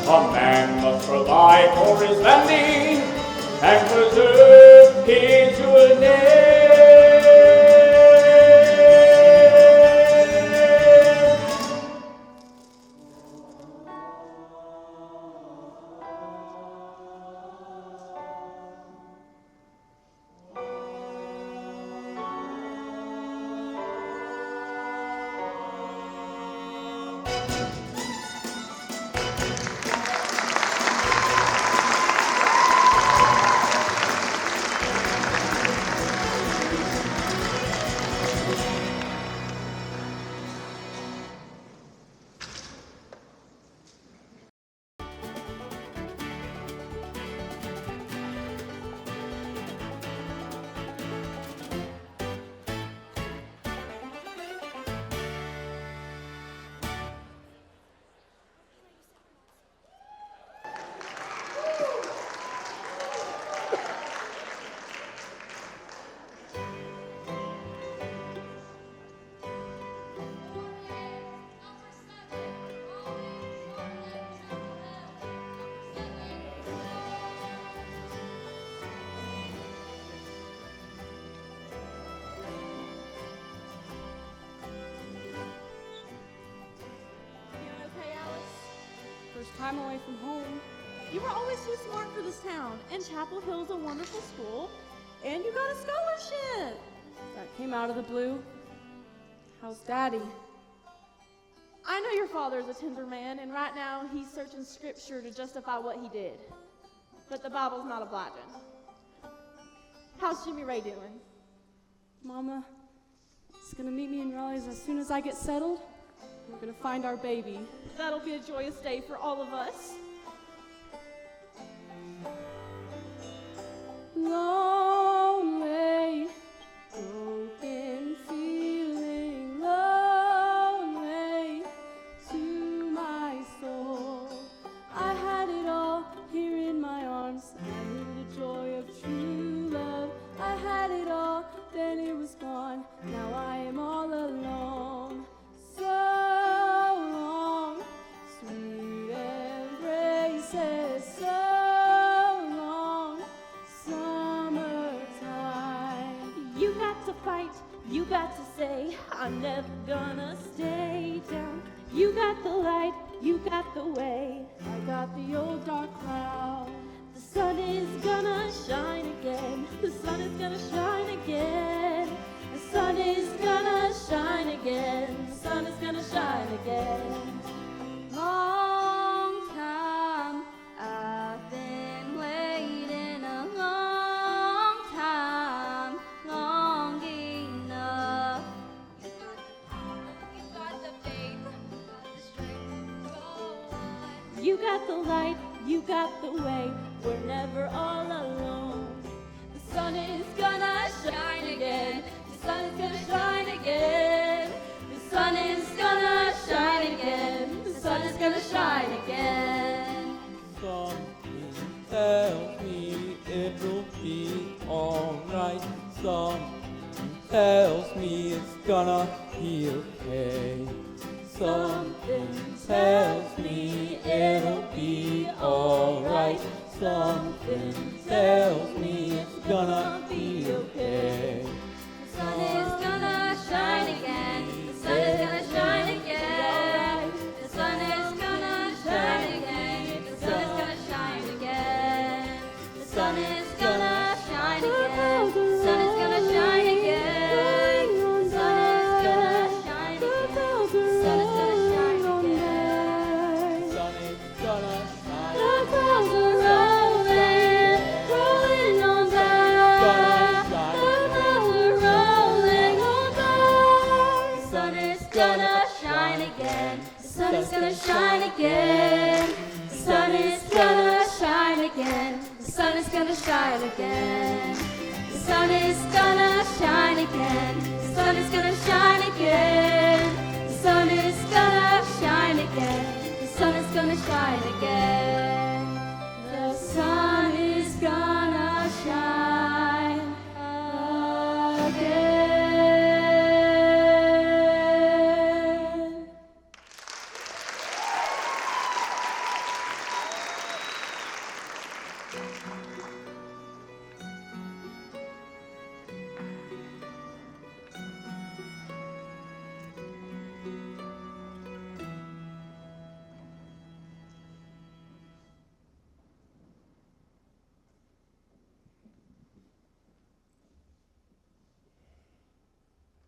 A man must provide for his family and preserve his good name. First time away from home. You were always too smart for this town, and Chapel Hill's a wonderful school, and you got a scholarship. That came out of the blue. How's Daddy? I know your father's a tender man, and right now he's searching scripture to justify what he did. But the Bible's not obliging. How's Jimmy Ray doing? Mama is gonna meet me in Raleigh's as soon as I get settled. We're gonna find our baby. That'll be a joyous day for all of us. Lonely, broken, feeling lonely to my soul. I had it all here in my arms. I knew the joy of true love. I had it all, then it was gone. Now I am all You got to say, I'm never gonna stay down. You got the light, you got the way. I got the old dark cloud. The sun is gonna shine again. The sun is gonna shine again. The sun is gonna shine again. The sun is gonna shine again. Long time I've been waiting a long time, long enough. You got the faith, the strength to go on. You got the light, you got the way. We're never all alone. The sun is gonna shine again. The sun is gonna shine again. The sun is gonna shine again. The sun is gonna shine again. Something tells me it'll be alright. Something tells me it's gonna be okay. Something tells me it'll be alright. Something tells me it's gonna be okay. The sun is gonna shine again. The sun is gonna shine again. The sun is gonna shine again. The sun is gonna shine again. The sun is gonna shine again. The sun is gonna shine again. The sun is gonna shine again. The sun is gonna shine again. The sun is gonna shine. The clouds are rolling, rolling on by. The clouds are rolling on by. The sun is gonna shine again. The sun is gonna shine again. The sun is gonna shine again. The sun is gonna shine again. The sun is gonna shine again. The sun is gonna shine again. The sun is gonna shine again. The sun is gonna shine again. The sun is gonna shine again.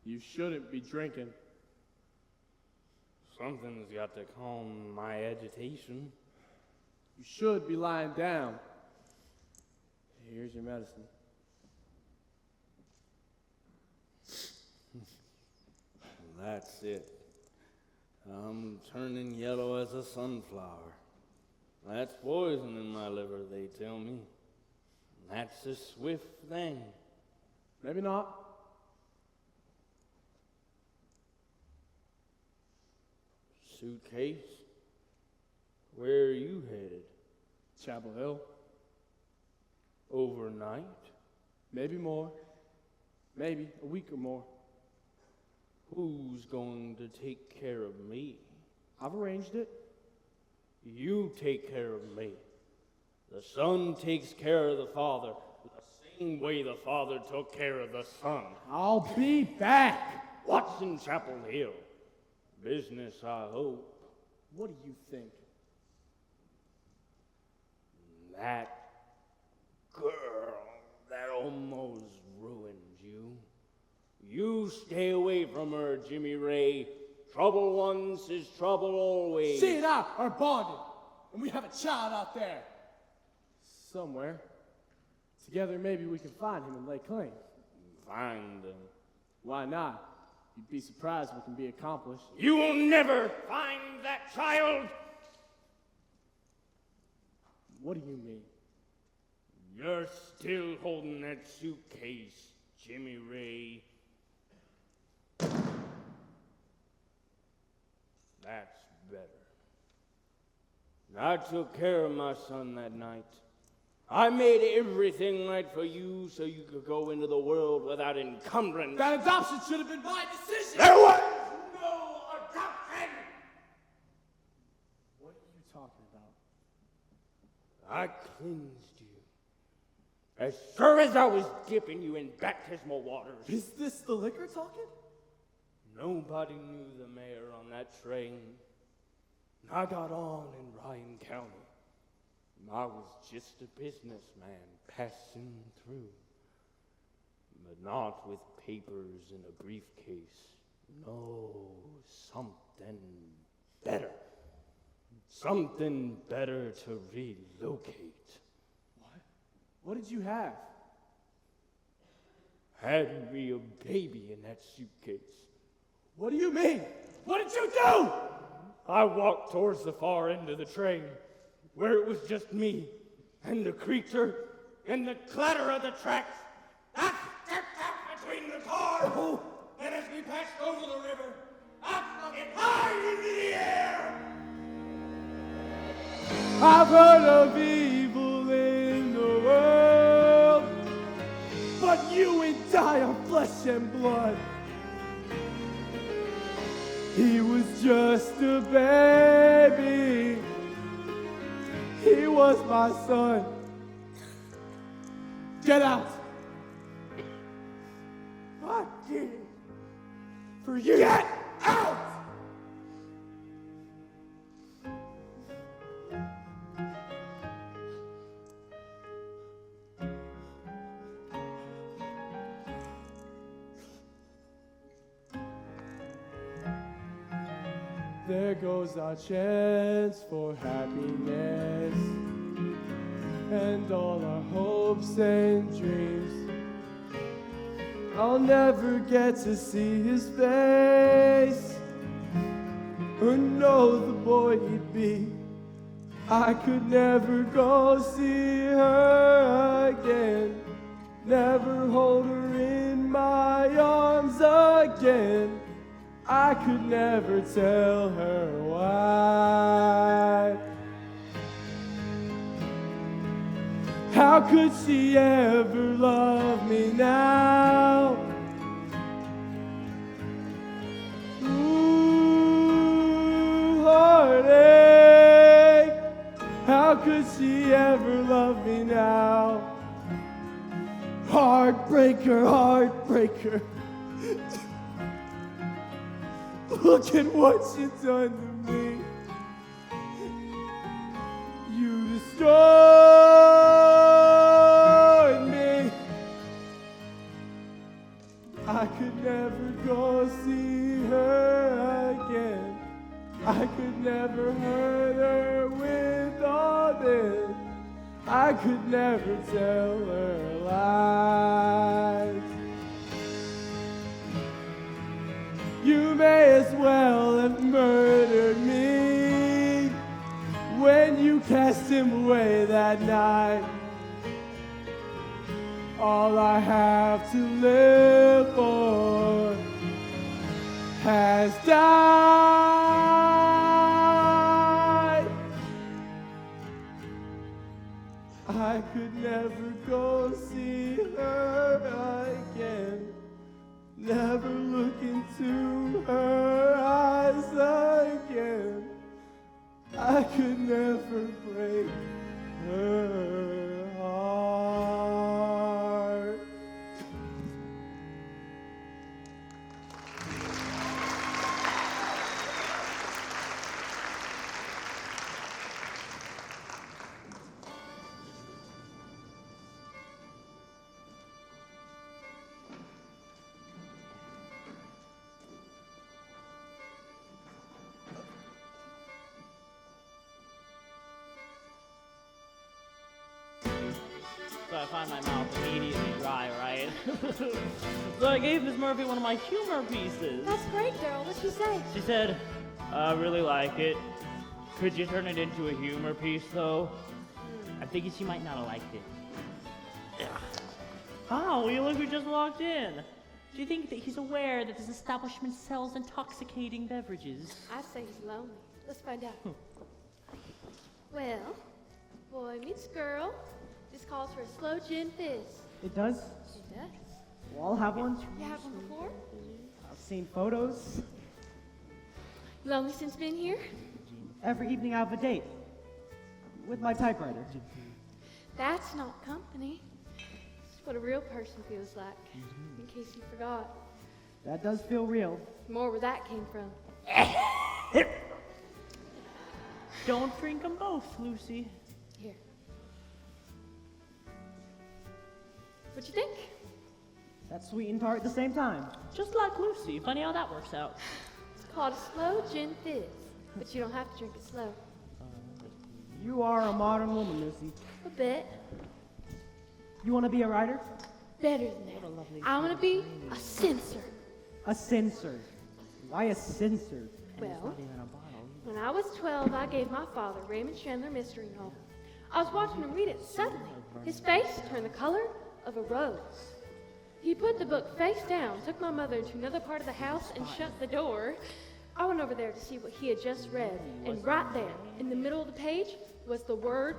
You shouldn't be drinking. Something's got to calm my agitation. You should be lying down. Here's your medicine. That's it. I'm turning yellow as a sunflower. That's poison in my liver, they tell me. That's a swift thing. Maybe not. Suitcase? Where are you headed? Chapel Hill. Overnight? Maybe more. Maybe a week or more. Who's going to take care of me? I've arranged it. You take care of me. The son takes care of the father the same way the father took care of the son. I'll be back. What's in Chapel Hill? Business, I hope. What do you think? That girl that almost ruined you. You stay away from her, Jimmy Ray. Trouble once is trouble always. She and I are bonded, and we have a child out there. Somewhere. Together, maybe we can find him and lay claim. Find him. Why not? You'd be surprised what can be accomplished. You will never find that child. What do you mean? You're still holding that suitcase, Jimmy Ray. That's better. I took care of my son that night. I made everything right for you so you could go into the world without encumbrance. That adoption should have been my decision. There was no adoption! What are you talking about? I cleansed you. As sure as I was dipping you in baptismal waters. Is this the liquor talking? Nobody knew the mayor on that train. I got on in Ryan County. I was just a businessman passing through. But not with papers in a briefcase. No, something better. Something better to relocate. What did you have? Had me a baby in that suitcase. What do you mean? What did you do? I walked towards the far end of the train, where it was just me and the creature and the clatter of the tracks. I stepped out between the cars, and as we passed over the river, I flung it high into the air. I've heard of evil in the world, but you ain't die of flesh and blood. He was just a baby. He was my son. Get out. I did it for you. Get out! There goes our chance for happiness and all our hopes and dreams. I'll never get to see his face or know the boy he'd be. I could never go see her again, never hold her in my arms again. I could never tell her why. How could she ever love me now? Ooh, heartache. How could she ever love me now? Heartbreaker, heartbreaker. Look at what you've done to me. You destroyed me. I could never go see her again. I could never hurt her with all this. I could never tell her lies. You may as well have murdered me when you cast him away that night. All I have to live for has died. I could never go see her again. Never look into her eyes again. I could never break her heart. So I find my mouth immediately dry, right? So I gave Miss Murphy one of my humor pieces. That's great, Daryl. What'd she say? She said, I really like it. Could you turn it into a humor piece, though? I'm thinking she might not have liked it. Oh, you look who just walked in. Do you think that he's aware that this establishment sells intoxicating beverages? I say he's lonely. Let's find out. Well, boy meets girl. This calls for a slow gin fizz. It does? It does. Well, I'll have one. You had one before? I've seen photos. Lonely since been here? Every evening I have a date. With my typewriter. That's not company. That's what a real person feels like, in case you forgot. That does feel real. More where that came from. Don't drink them both, Lucy. Here. What you think? That's sweet and tart at the same time. Just like Lucy. Funny how that works out. It's called a slow gin fizz, but you don't have to drink it slow. You are a modern woman, Lucy. A bit. You want to be a writer? Better than that. I want to be a censor. A censor. Why a censor? Well, when I was 12, I gave my father Raymond Chandler mystery novel. I was watching him read it. Suddenly, his face turned the color of a rose. He put the book face down, took my mother into another part of the house, and shut the door. I went over there to see what he had just read, and right there, in the middle of the page, was the word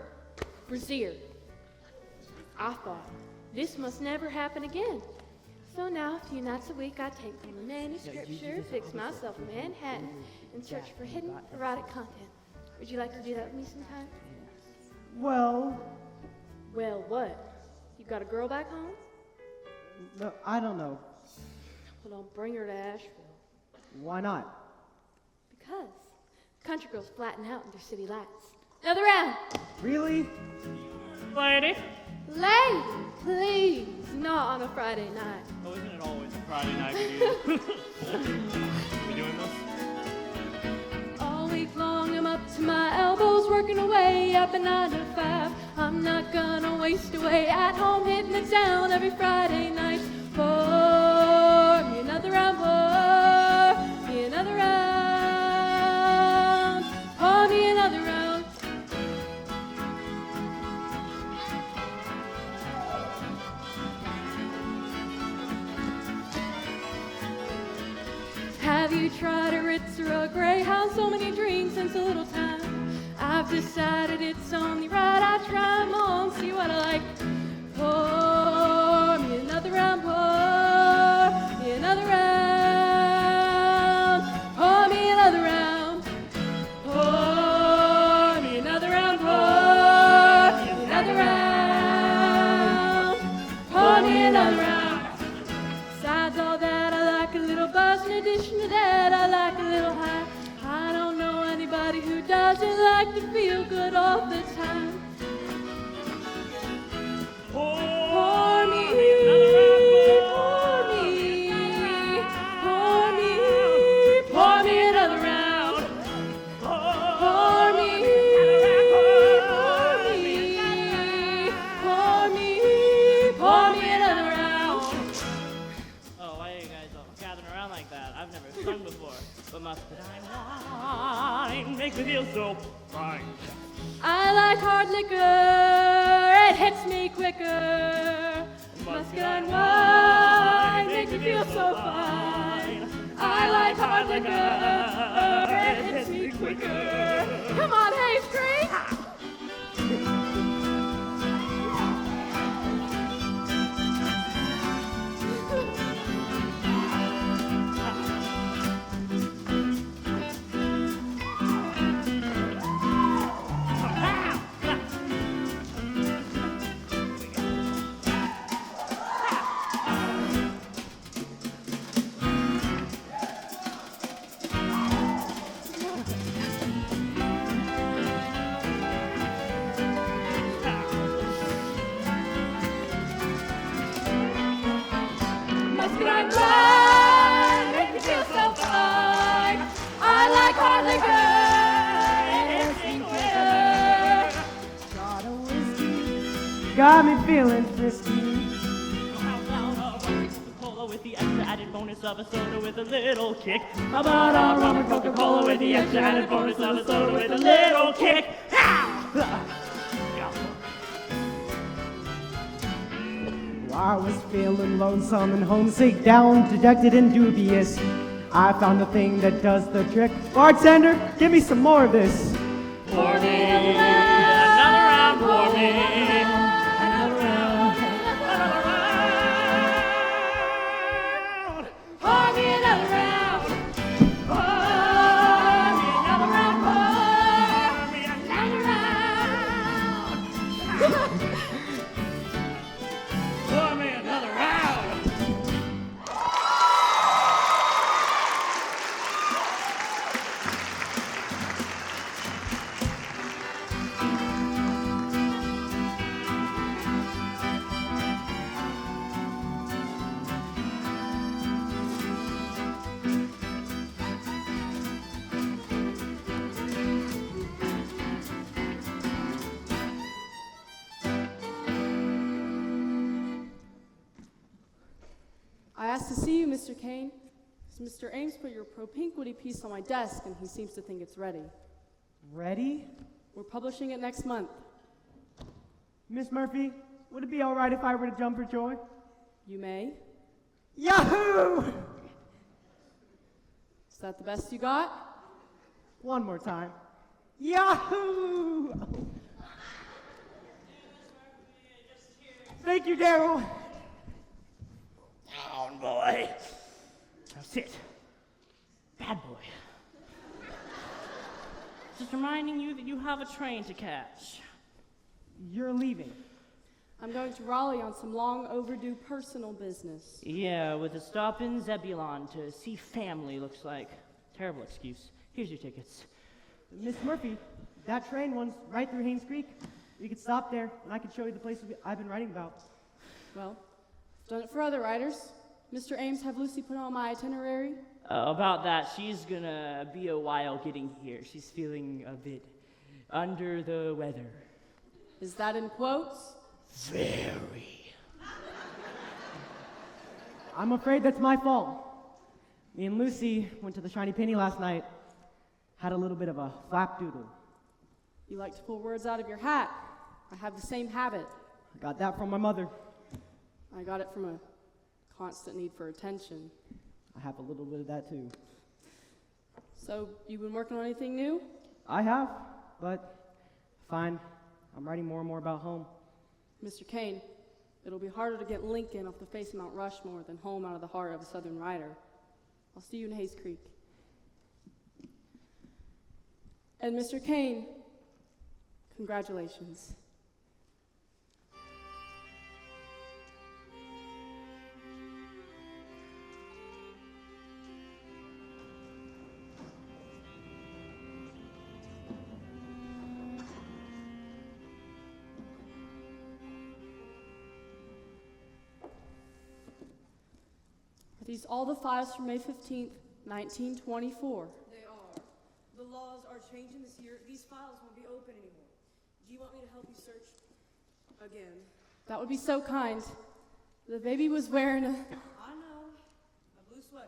brassiere. I thought, this must never happen again. So now, a few nights a week, I take home a manuscript, fix myself a Manhattan, and search for hidden erotic content. Would you like to do that with me sometime? Well, Well, what? You got a girl back home? no, I don't know. Well, don't bring her to Asheville. Why not? Because country girls flatten out in their city lights. Another round. Really? Lady? Lady, please, not on a Friday night. Oh, isn't it always a Friday night we do? We doing this? All week long, I'm up to my elbows, working away up at 9 to 5. I'm not gonna waste away at home, hitting the town every Friday night. Pour me another round, pour me another round, pour me another round. Have you tried a Ritz or a Greyhound? So many drinks in so little time. I've decided it's only right I try 'em on, see what I like. Pour me another round, pour me another round, pour me another round, pour me another round, pour me another round, pour me another round. Besides all that, I like a little buzz. In addition to that, I like a little high. I don't know anybody who doesn't like to feel good all the time. Pour me, pour me, pour me, pour me another round. Pour me, pour me, pour me, pour me another round. Oh, why are you guys all gathering around like that? I've never sung before. But muscadine wine makes me feel so fine. I like hard liquor, it hits me quicker. Muscadine wine makes me feel so fine. I like hard liquor, it hits me quicker. Come on, Hayes Creek! Muscadine wine makes me feel so fine. I like hard liquor, it hits me quicker. Got a whiskey, got me feeling frisky. How about a rum and Coca-Cola with the extra added bonus of a soda with a little kick? How about a rum and Coca-Cola with the extra added bonus of a soda with a little kick? I was feeling lonesome and homesick, down, dejected, and dubious. I found the thing that does the trick. Bartender, give me some more of this. Pour me another round, pour me another round, another round. Pour me another round. Pour me another round. Pour me another round. Pour me asked to see you, Mr. Kane. Mr. Ames put your propinquity piece on my desk, and he seems to think it's ready. Ready? We're publishing it next month. Miss Murphy, would it be all right if I were to jump for joy? You may. Yahoo! Is that the best you got? One more time. Yahoo! Thank you, Daryl. Down, boy. Now sit. Bad boy. Just reminding you that you have a train to catch. You're leaving. I'm going to Raleigh on some long overdue personal business. Yeah, with a stop in Zebulon to see family, looks like. Terrible excuse. Here's your tickets. Miss Murphy, that train runs right through Haynes Creek. You could stop there, and I could show you the places I've been writing about. Well, I've done it for other writers. Mr. Ames, have Lucy put on my itinerary? About that, she's gonna be a while getting here. She's feeling a bit under the weather. Is that in quotes? Very. I'm afraid that's my fault. Me and Lucy went to the Shiny Penny last night. Had a little bit of a flapdoodle. You like to pull words out of your hat. I have the same habit. I got that from my mother. I got it from a constant need for attention. I have a little bit of that too. So, you been working on anything new? I have, but fine. I'm writing more and more about home. Mr. Kane, it'll be harder to get Lincoln off the face of Mount Rushmore than home out of the heart of a Southern writer. I'll see you in Hayes Creek. And Mr. Kane, congratulations. Are these all the files from May 15th, 1924? They are. The laws are changing this year. These files won't be open anymore. Do you want me to help you search again? That would be so kind. The baby was wearing a... I know. A blue sweater.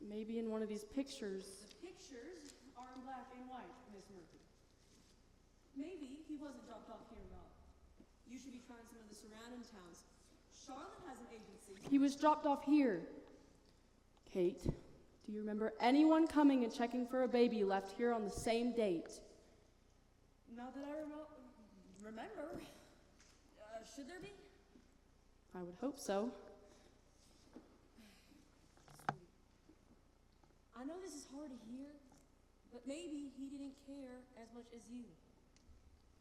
Maybe in one of these pictures. The pictures are in black and white, Miss Murphy. Maybe he wasn't dropped off here at all. You should be trying some of the surrounding towns. Charlotte has an agency. He was dropped off here. Kate, do you remember anyone coming and checking for a baby left here on the same date? Not that I remember. Should there be? I would hope so. I know this is hard to hear, but maybe he didn't care as much as you.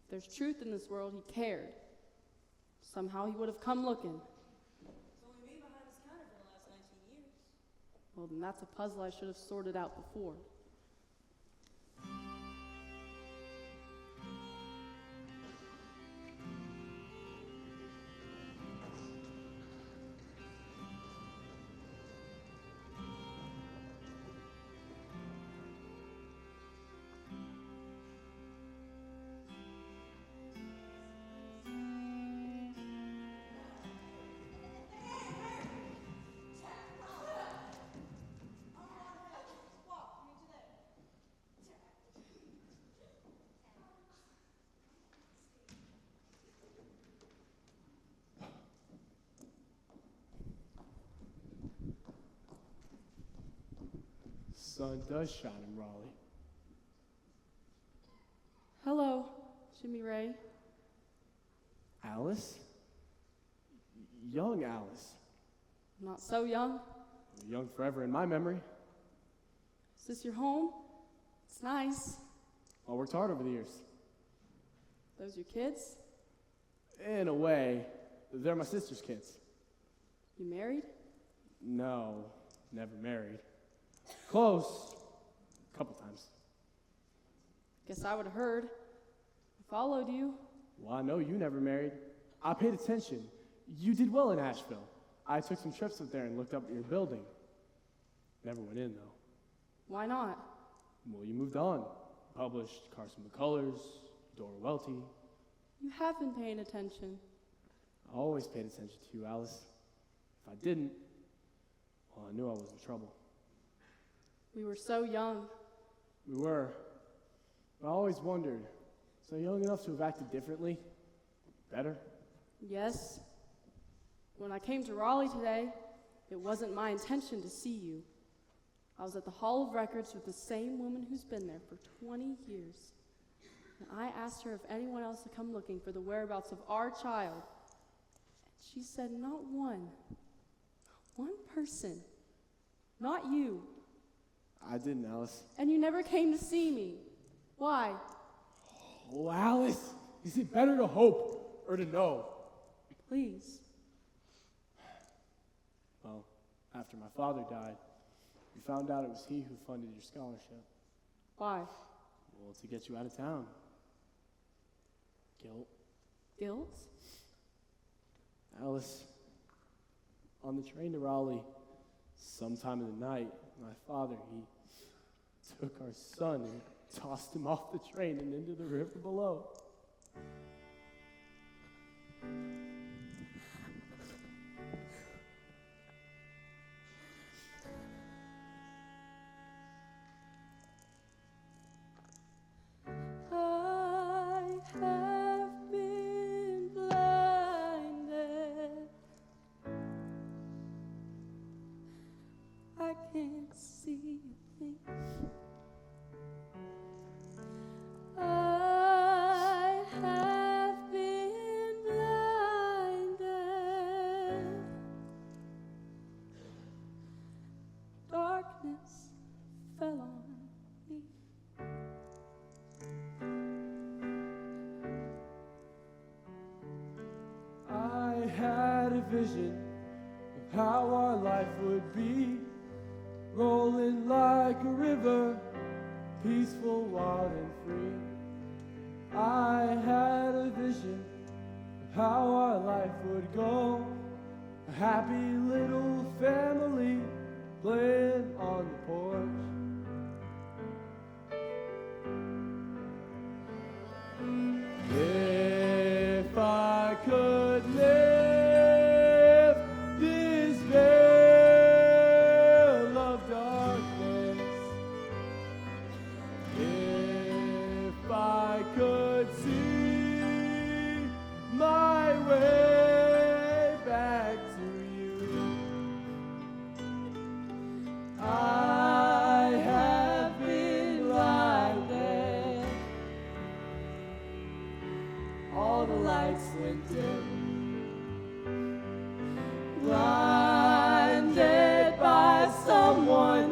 If there's truth in this world, he cared. Somehow he would have come looking. It's only me behind this counter for the last 19 years. Well, then that's a puzzle I should have sorted out before. Sun does shine in Raleigh. Hello, Jimmy Ray. Alice? Young Alice. Not so young. Young forever in my memory. Is this your home? It's nice. I worked hard over the years. Those your kids? In a way, they're my sister's kids. You married? No, never married. Close. A couple times. Guess I would have heard. I followed you. Well, I know you never married. I paid attention. You did well in Asheville. I took some trips up there and looked up at your building. Never went in, though. Why not? Well, you moved on. Published Carson McCullers, Dora Welty. You have been paying attention. I always paid attention to you, Alice. If I didn't, Well, I knew I was in trouble. We were so young. We were. But I always wondered, was I young enough to have acted differently? Better? Yes. When I came to Raleigh today, it wasn't my intention to see you. I was at the Hall of Records with the same woman who's been there for 20 years. And I asked her if anyone else had come looking for the whereabouts of our child. And she said not one. Not one person. Not you. I didn't, Alice. And you never came to see me. Why? Oh, Alice, is it better to hope or to know? Please. Well, after my father died, we found out it was he who funded your scholarship. Why? Well, to get you out of town. Guilt. Guilt? Alice, on the train to Raleigh, sometime in the night, my father, he took our son and tossed him off the train and into the river below. I have been blinded. I can't see a thing. I have been blinded. Darkness fell on me. I had a vision of how our life would be, rolling like a river, peaceful, wild, and free. I had a vision of how our life would go, a happy little family playing on the porch. If I could lift this veil of darkness, if I could see my way back to you, I have been blinded. All the lights went dim, blinded by someone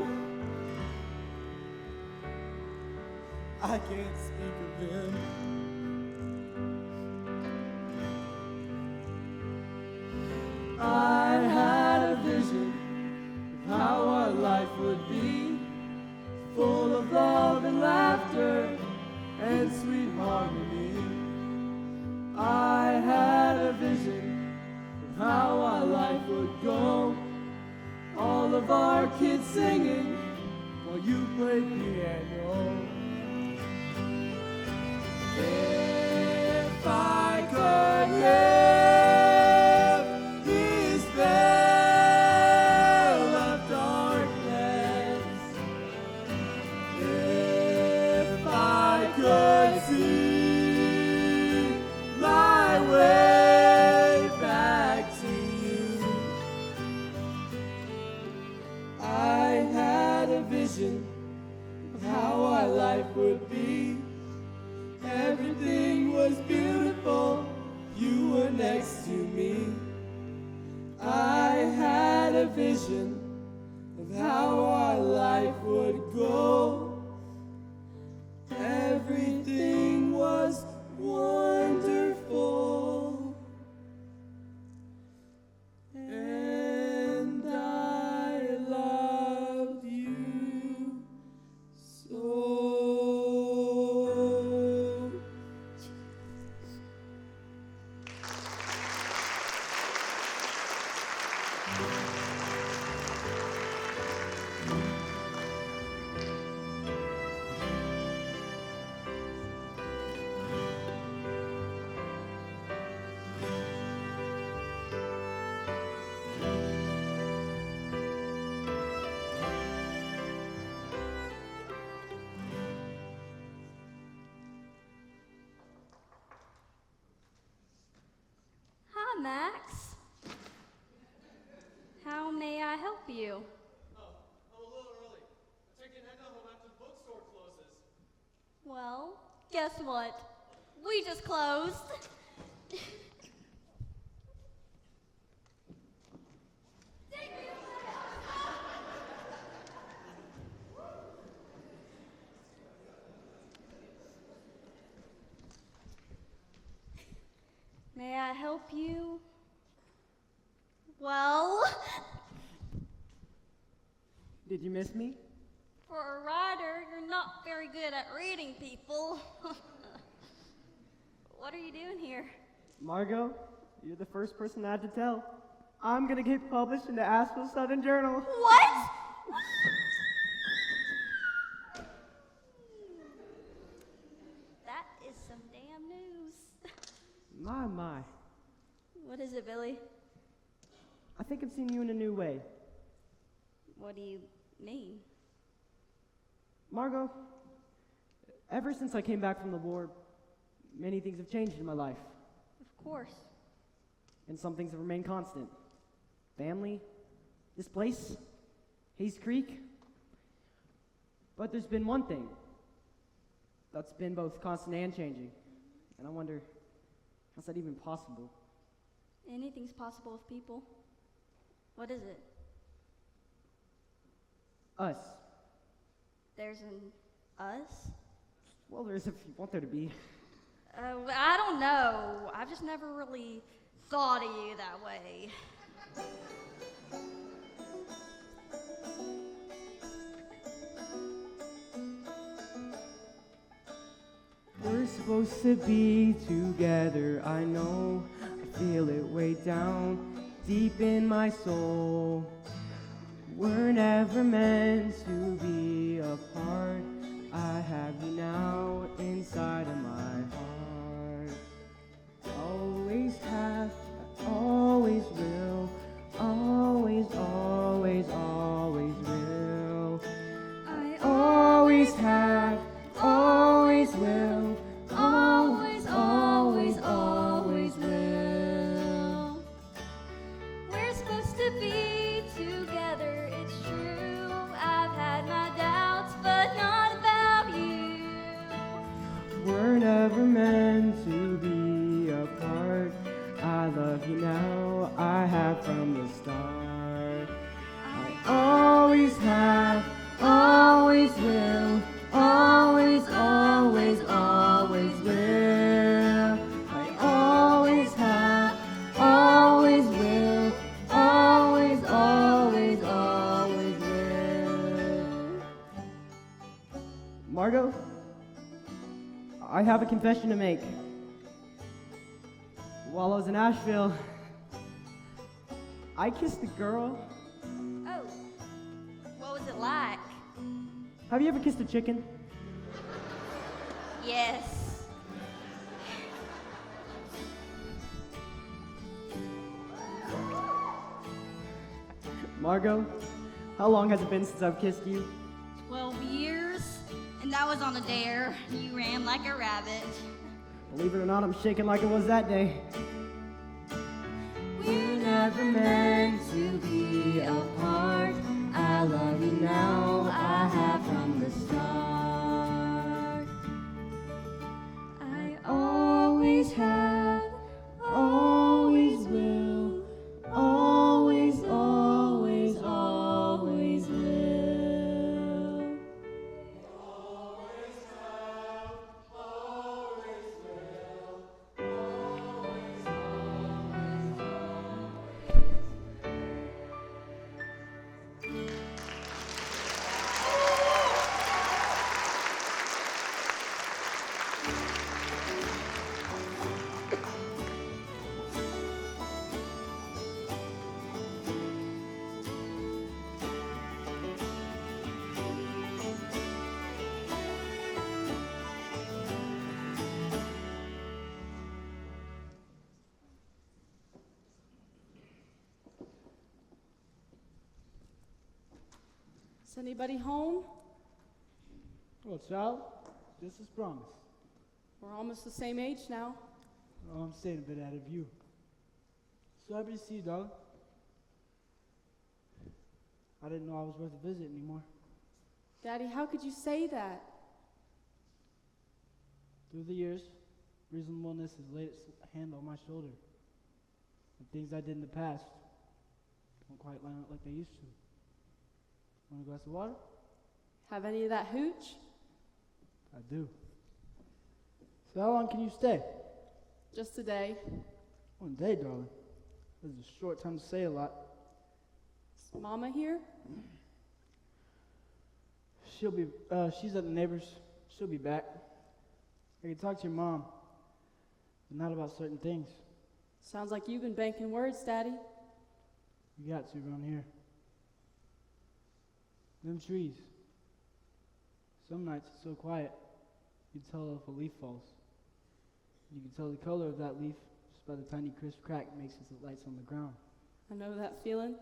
I can't speak of him. I had a vision of how our life would be, full of love and laughter and sweet harmony. I had a vision of how our life would go, all of our kids singing while you played piano. If I could lift this veil of darkness, if I could see my way back to you, I had a vision of how our life would be. Everything was beautiful, you were next to me. I had a vision of how our life would go. Everything was wonderful, and I loved you so. Max. How may I help you? Oh, I'm a little early. I'm taking Edna home after the bookstore closes. Well, guess what? We just closed. May I help you? Well, Did you miss me? for a writer, you're not very good at reading people. What are you doing here? Margot, you're the first person I had to tell. I'm gonna get published in the Asheville Southern Journal. What? That is some damn news. My. What is it, Billy? I think I've seen you in a new way. What do you mean? Margot, ever since I came back from the war, many things have changed in my life. Of course. And some things have remained constant. Family, this place, Hayes Creek. But there's been one thing that's been both constant and changing. And I wonder, how's that even possible? Anything's possible with people. What is it? Us. There's an us? Well, there's if you want there to be. I don't know. I've just never really thought of you that way. We're supposed to be together, I know. I feel it way down, deep in my soul. We're never meant to be apart. I have you now inside of my heart. Always have, I always will. Always, always, always will. I always have, always will. Always, always, always will. We're supposed to be together, it's true. I've had my doubts, but not about you. We're never meant to be apart. I love you now, I have from the start. I always have, always will. Always, always, always will. I always have, always will. Always, always, always will. Margot, I have a confession to make. While I was in Asheville, I kissed a girl. Oh, what was it like? Have you ever kissed a chicken? Yes. Margot, how long has it been since I've kissed you? 12 years, and that was on a dare. You ran like a rabbit. Believe it or not, I'm shaking like it was that day. We're never meant to be apart. I love you now, I have from the start. I always have, always will. Always, always, always will. Always have, always will. Always, always, Is anybody home? Well, child, just as promised. We're almost the same age now. Oh, I'm staying a bit out of view. So happy to see you, darling. I didn't know I was worth a visit anymore. Daddy, how could you say that? Through the years, reasonableness has laid its hand on my shoulder. And things I did in the past don't quite line up like they used to. Want a glass of water? Have any of that hooch? I do. So how long can you stay? Just a day. 1 day, darling. This is a short time to say a lot. Is Mama here? She's at the neighbor's. She'll be back. I can talk to your mom, but not about certain things. Sounds like you've been banking words, Daddy. You got to around here. Them trees. Some nights it's so quiet, you can tell if a leaf falls. You can tell the color of that leaf just by the tiny crisp crack it makes as it lights on the ground. I know that feeling.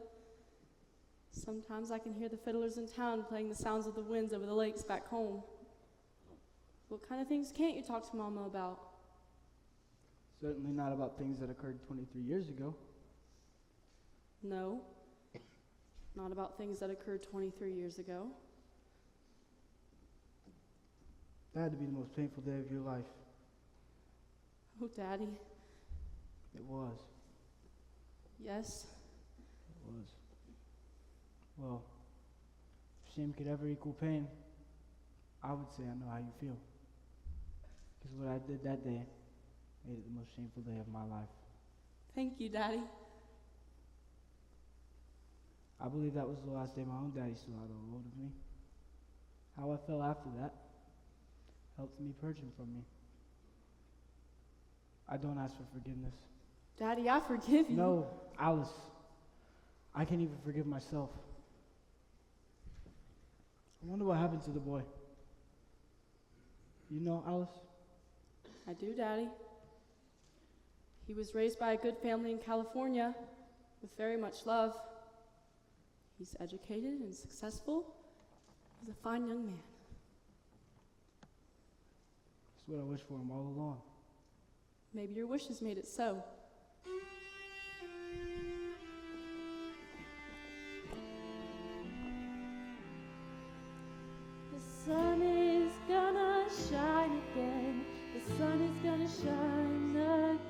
Sometimes I can hear the fiddlers in town playing the sounds of the winds over the lakes back home. What kind of things can't you talk to Mama about? Certainly not about things that occurred 23 years ago. No, not about things that occurred 23 years ago. That had to be the most painful day of your life. Oh, Daddy. It was. Yes. It was. Well, if shame could ever equal pain, I would say I know how you feel. Because what I did that day made it the most shameful day of my life. Thank you, Daddy. I believe that was the last day my own daddy still had a hold of me. How I felt after that helped me purge him from me. I don't ask for forgiveness. Daddy, I forgive you. No, Alice. I can't even forgive myself. I wonder what happened to the boy. You know, Alice? I do, Daddy. He was raised by a good family in California with very much love. He's educated and successful. He's a fine young man. That's what I wished for him all along. Maybe your wishes made it so. The sun is gonna shine again. The sun is gonna shine again.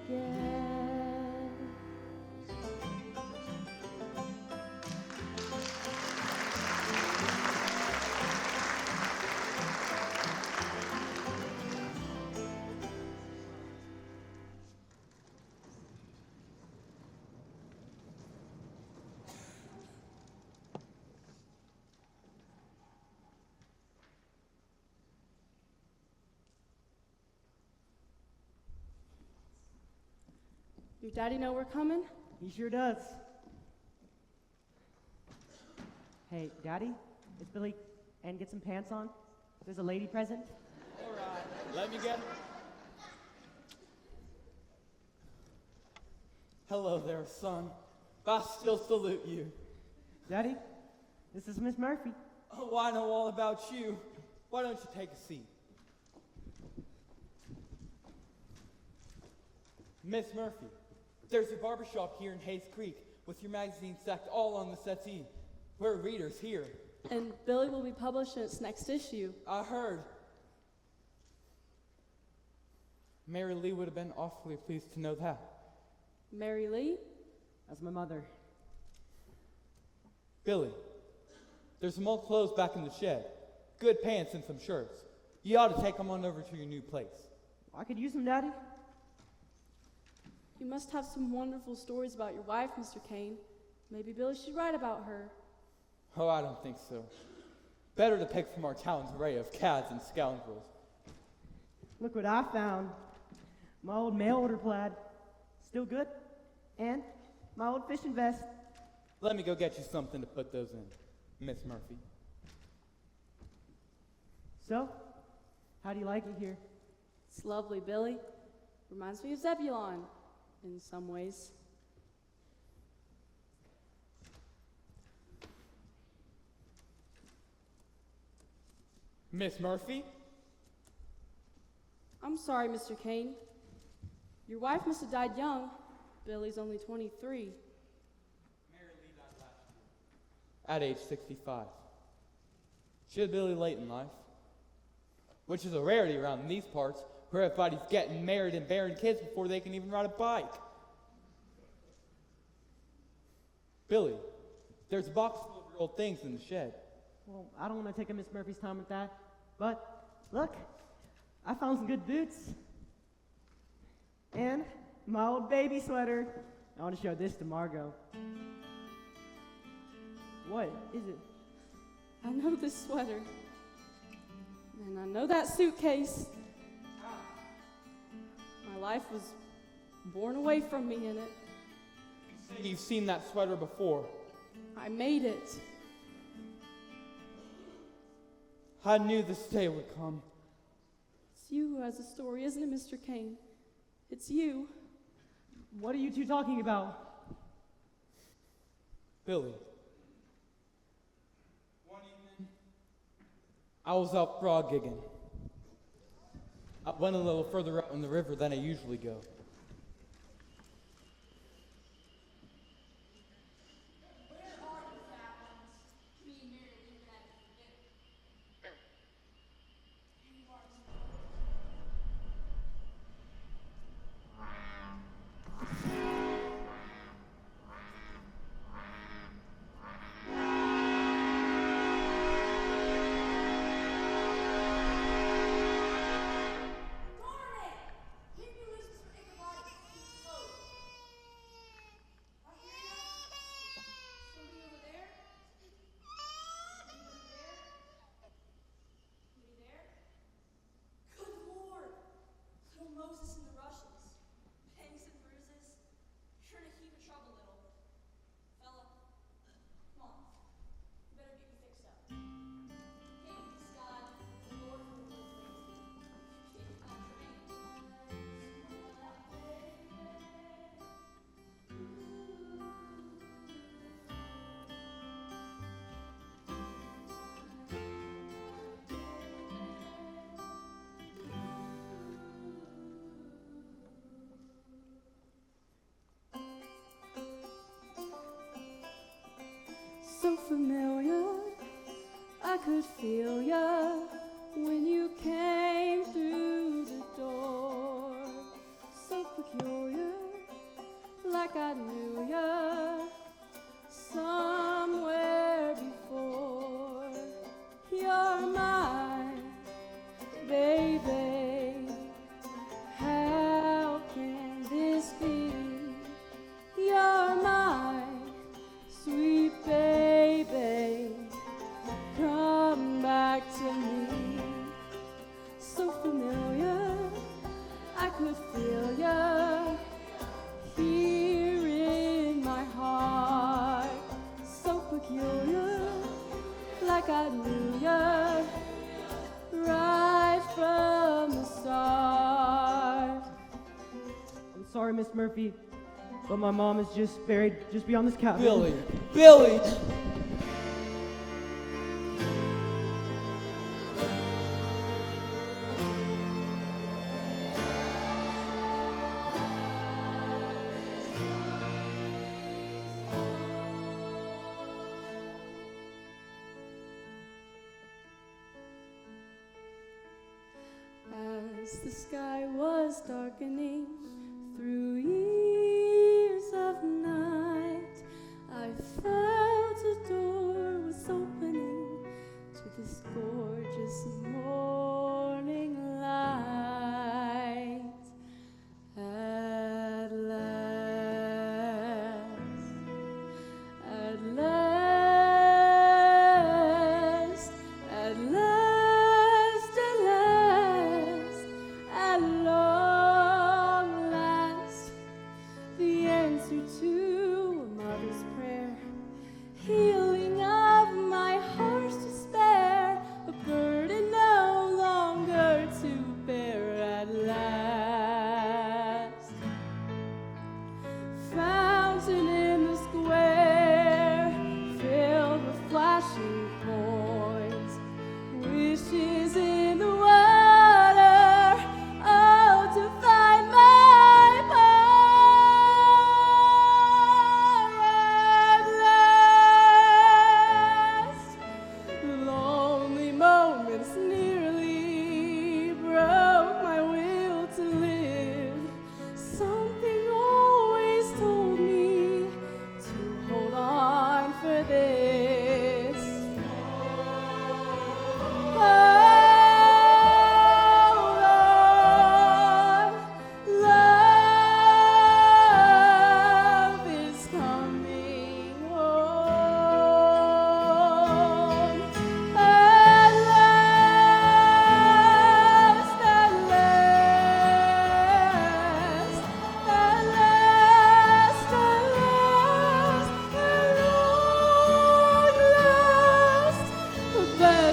Your daddy know we're coming? He sure does. Hey, Daddy, it's Billy. And get some pants on. There's a lady present. All right, let me get her. Hello there, son. I still salute you. Daddy, this is Miss Murphy. Oh, I know all about you. Why don't you take a seat? Miss Murphy, there's a barbershop here in Hayes Creek with your magazine stacked all on the settee. We're readers here. And Billy will be published in its next issue. I heard. Mary Lee would have been awfully pleased to know that. Mary Lee? That's my mother. Billy, there's some old clothes back in the shed. Good pants and some shirts. You ought to take them on over to your new place. I could use them, Daddy. You must have some wonderful stories about your wife, Mr. Kane. Maybe Billy should write about her. Oh, I don't think so. Better to pick from our town's array of cads and scoundrels. Look what I found. My old mail order plaid. Still good. And my old fishing vest. Let me go get you something to put those in, Miss Murphy. So, how do you like it here? It's lovely, Billy. Reminds me of Zebulon in some ways. Miss Murphy? I'm sorry, Mr. Kane. Your wife must have died young. Billy's only 23. At age 65. She had Billy late in life, which is a rarity around these parts, where everybody's getting married and bearing kids before they can even ride a bike. Billy, there's a box full of your old things in the shed. Well, I don't want to take up Miss Murphy's time with that, but look, I found some good boots. And my old baby sweater. I want to show this to Margot. What is it? I know this sweater. And I know that suitcase. My life was born away from me in it. You say you've seen that sweater before. I made it. I knew this day would come. It's you who has the story, isn't it, Mr. Kane? It's you. What are you two talking about? Billy. One evening, I was out frog gigging. I went a little further out in the river than I usually go. So familiar, I could feel ya when you came through the door. So peculiar, like I knew ya somewhere before. You're my baby. How can this be? You're my sweet baby, come back to me. So familiar, I could feel ya here in my heart. So peculiar, like I knew ya right from the start. I'm sorry, Miss Murphy, but my mom is just buried just beyond this cabin. Billy! Billy! As the sky was darkening through years of night, I felt a door was opening to this gorgeous morning light. At last, at last, at last, at last, at long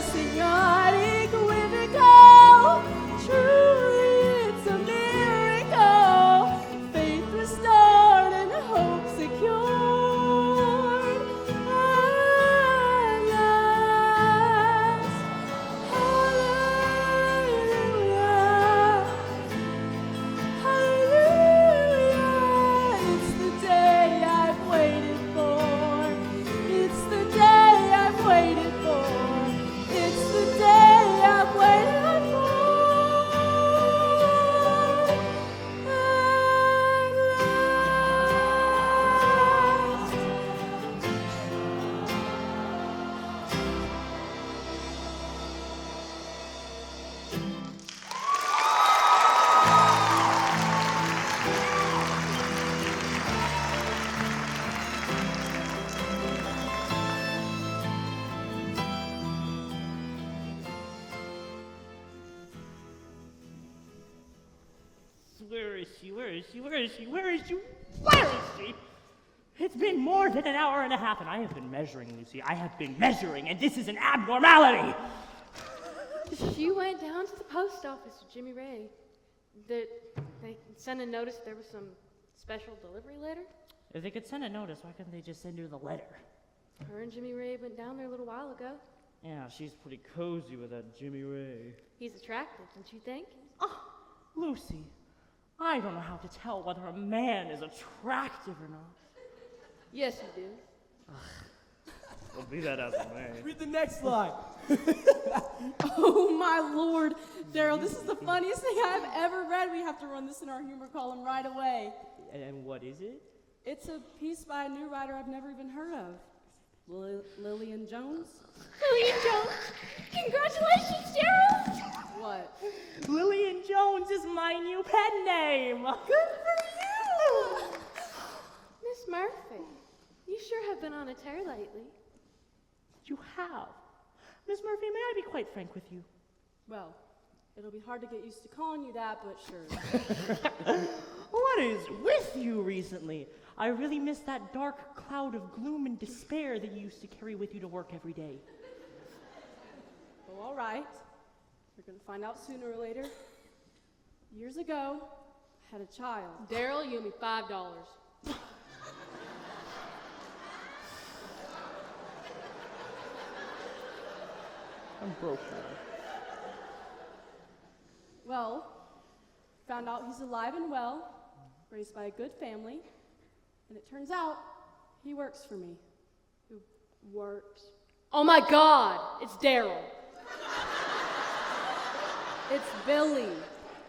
just in your equivocal. Truly, it's a miracle. Faith restored and hope secured. At last, hallelujah, hallelujah. It's the day I've waited for. It's the day I've waited for. It's the day I've waited for. At last. Where is she? Where is she? Where is she? Where is she? Where is she? It's been more than an hour and a half, and I have been measuring, Lucy. I have been measuring, and this is an abnormality. She went down to the post office with Jimmy Ray. They sent a notice there was some special delivery letter. If they could send a notice, why couldn't they just send her the letter? Her and Jimmy Ray went down there a little while ago. Yeah, she's pretty cozy with that Jimmy Ray. He's attractive, don't you think? Lucy, I don't know how to tell whether a man is attractive or not. Yes, you do. Well, be that as it may. Read the next line. Oh my lord, Daryl, this is the funniest thing I've ever read. We have to run this in our humor column right away. And what is it? It's a piece by a new writer I've never even heard of. Lillian Jones? Lillian Jones! Congratulations, Daryl! What? Lillian Jones is my new pen name. Good for you! Miss Murphy, you sure have been on a tear lately. You have. Miss Murphy, may I be quite frank with you? Well, it'll be hard to get used to calling you that, but sure. What is with you recently? I really miss that dark cloud of gloom and despair that you used to carry with you to work every day. Well, all right. You're going to find out sooner or later. Years ago, I had a child. Daryl, you owe me $5. I'm broke now. Well, found out he's alive and well, raised by a good family, and it turns out he works for me. Who works? Oh my God, it's Daryl. It's Billy.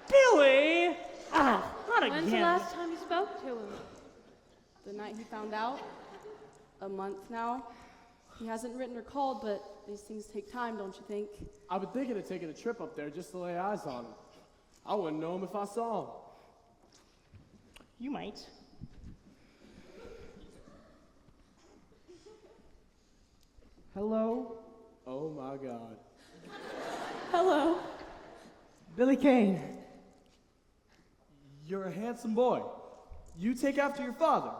Billy? Not When's the again. last time you spoke to him? The night he found out. A month now. He hasn't written or called, but these things take time, don't you think? I've been thinking of taking a trip up there just to lay eyes on him. I wouldn't know him if I saw him. You might. Hello, Oh my God. Hello. Billy Kane. You're a handsome boy. You take after your father.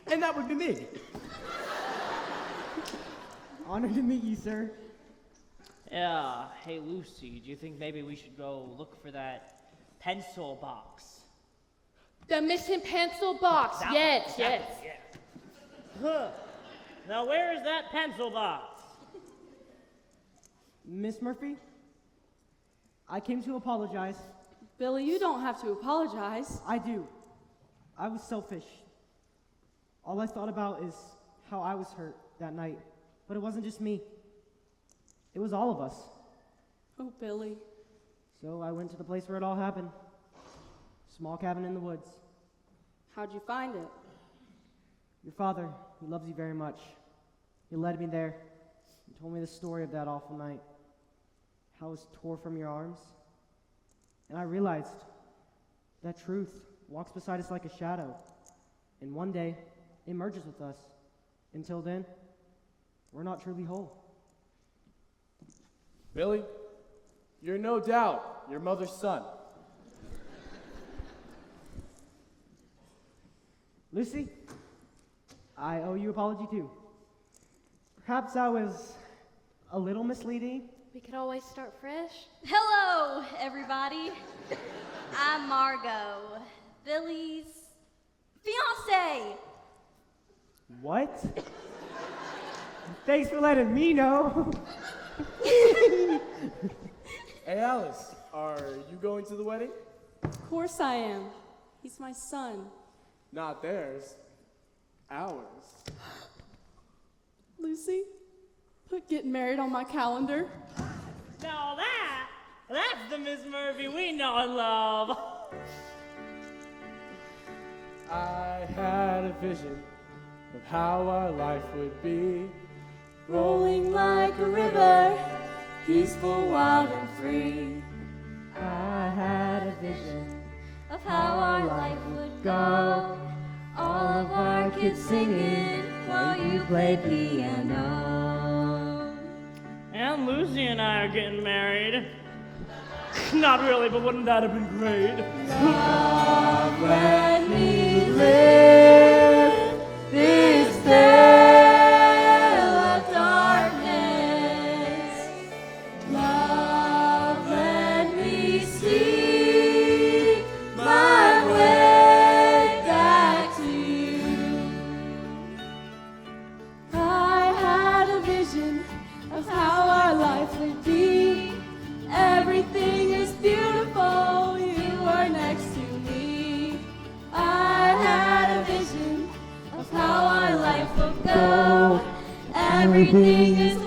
And that would be me. Honored to meet you, sir. Yeah, hey Lucy, do you think maybe we should go look for that pencil box? The missing pencil box. That Yes, one, yes. that one, yeah. Huh. Now where is that pencil box? Miss Murphy, I came to apologize. Billy, you don't have to apologize. I do. I was selfish. All I thought about is how I was hurt that night. But it wasn't just me. It was all of us. Oh, Billy. So I went to the place where it all happened. Small cabin in the woods. How'd you find it? Your father, he loves you very much. He led me there and told me the story of that awful night. How I was tore from your arms. And I realized that truth walks beside us like a shadow. And one day, it merges with us. Until then, we're not truly whole. Billy, you're no doubt your mother's son. Lucy, I owe you an apology too. Perhaps I was a little misleading. We could always start fresh. Hello, everybody. I'm Margot, Billy's fiance. What? Thanks for letting me know. Hey, Alice, are you going to the wedding? Of course I am. He's my son. Not theirs. Ours. Lucy, put getting married on my calendar. Now that's the Miss Murphy we know and love. I had a vision of how our life would be, rolling like a river, peaceful, wild and free. I had a vision of how our life would go, all of our kids singing while you play piano. And Lucy and I are getting married. Not really, but wouldn't that have been great? Love, let me live this tale of darkness. Love, let me see my way back to you. I had a vision of how our life would be. Everything is beautiful, you are next to me. I had a vision of how our life would go. Everything is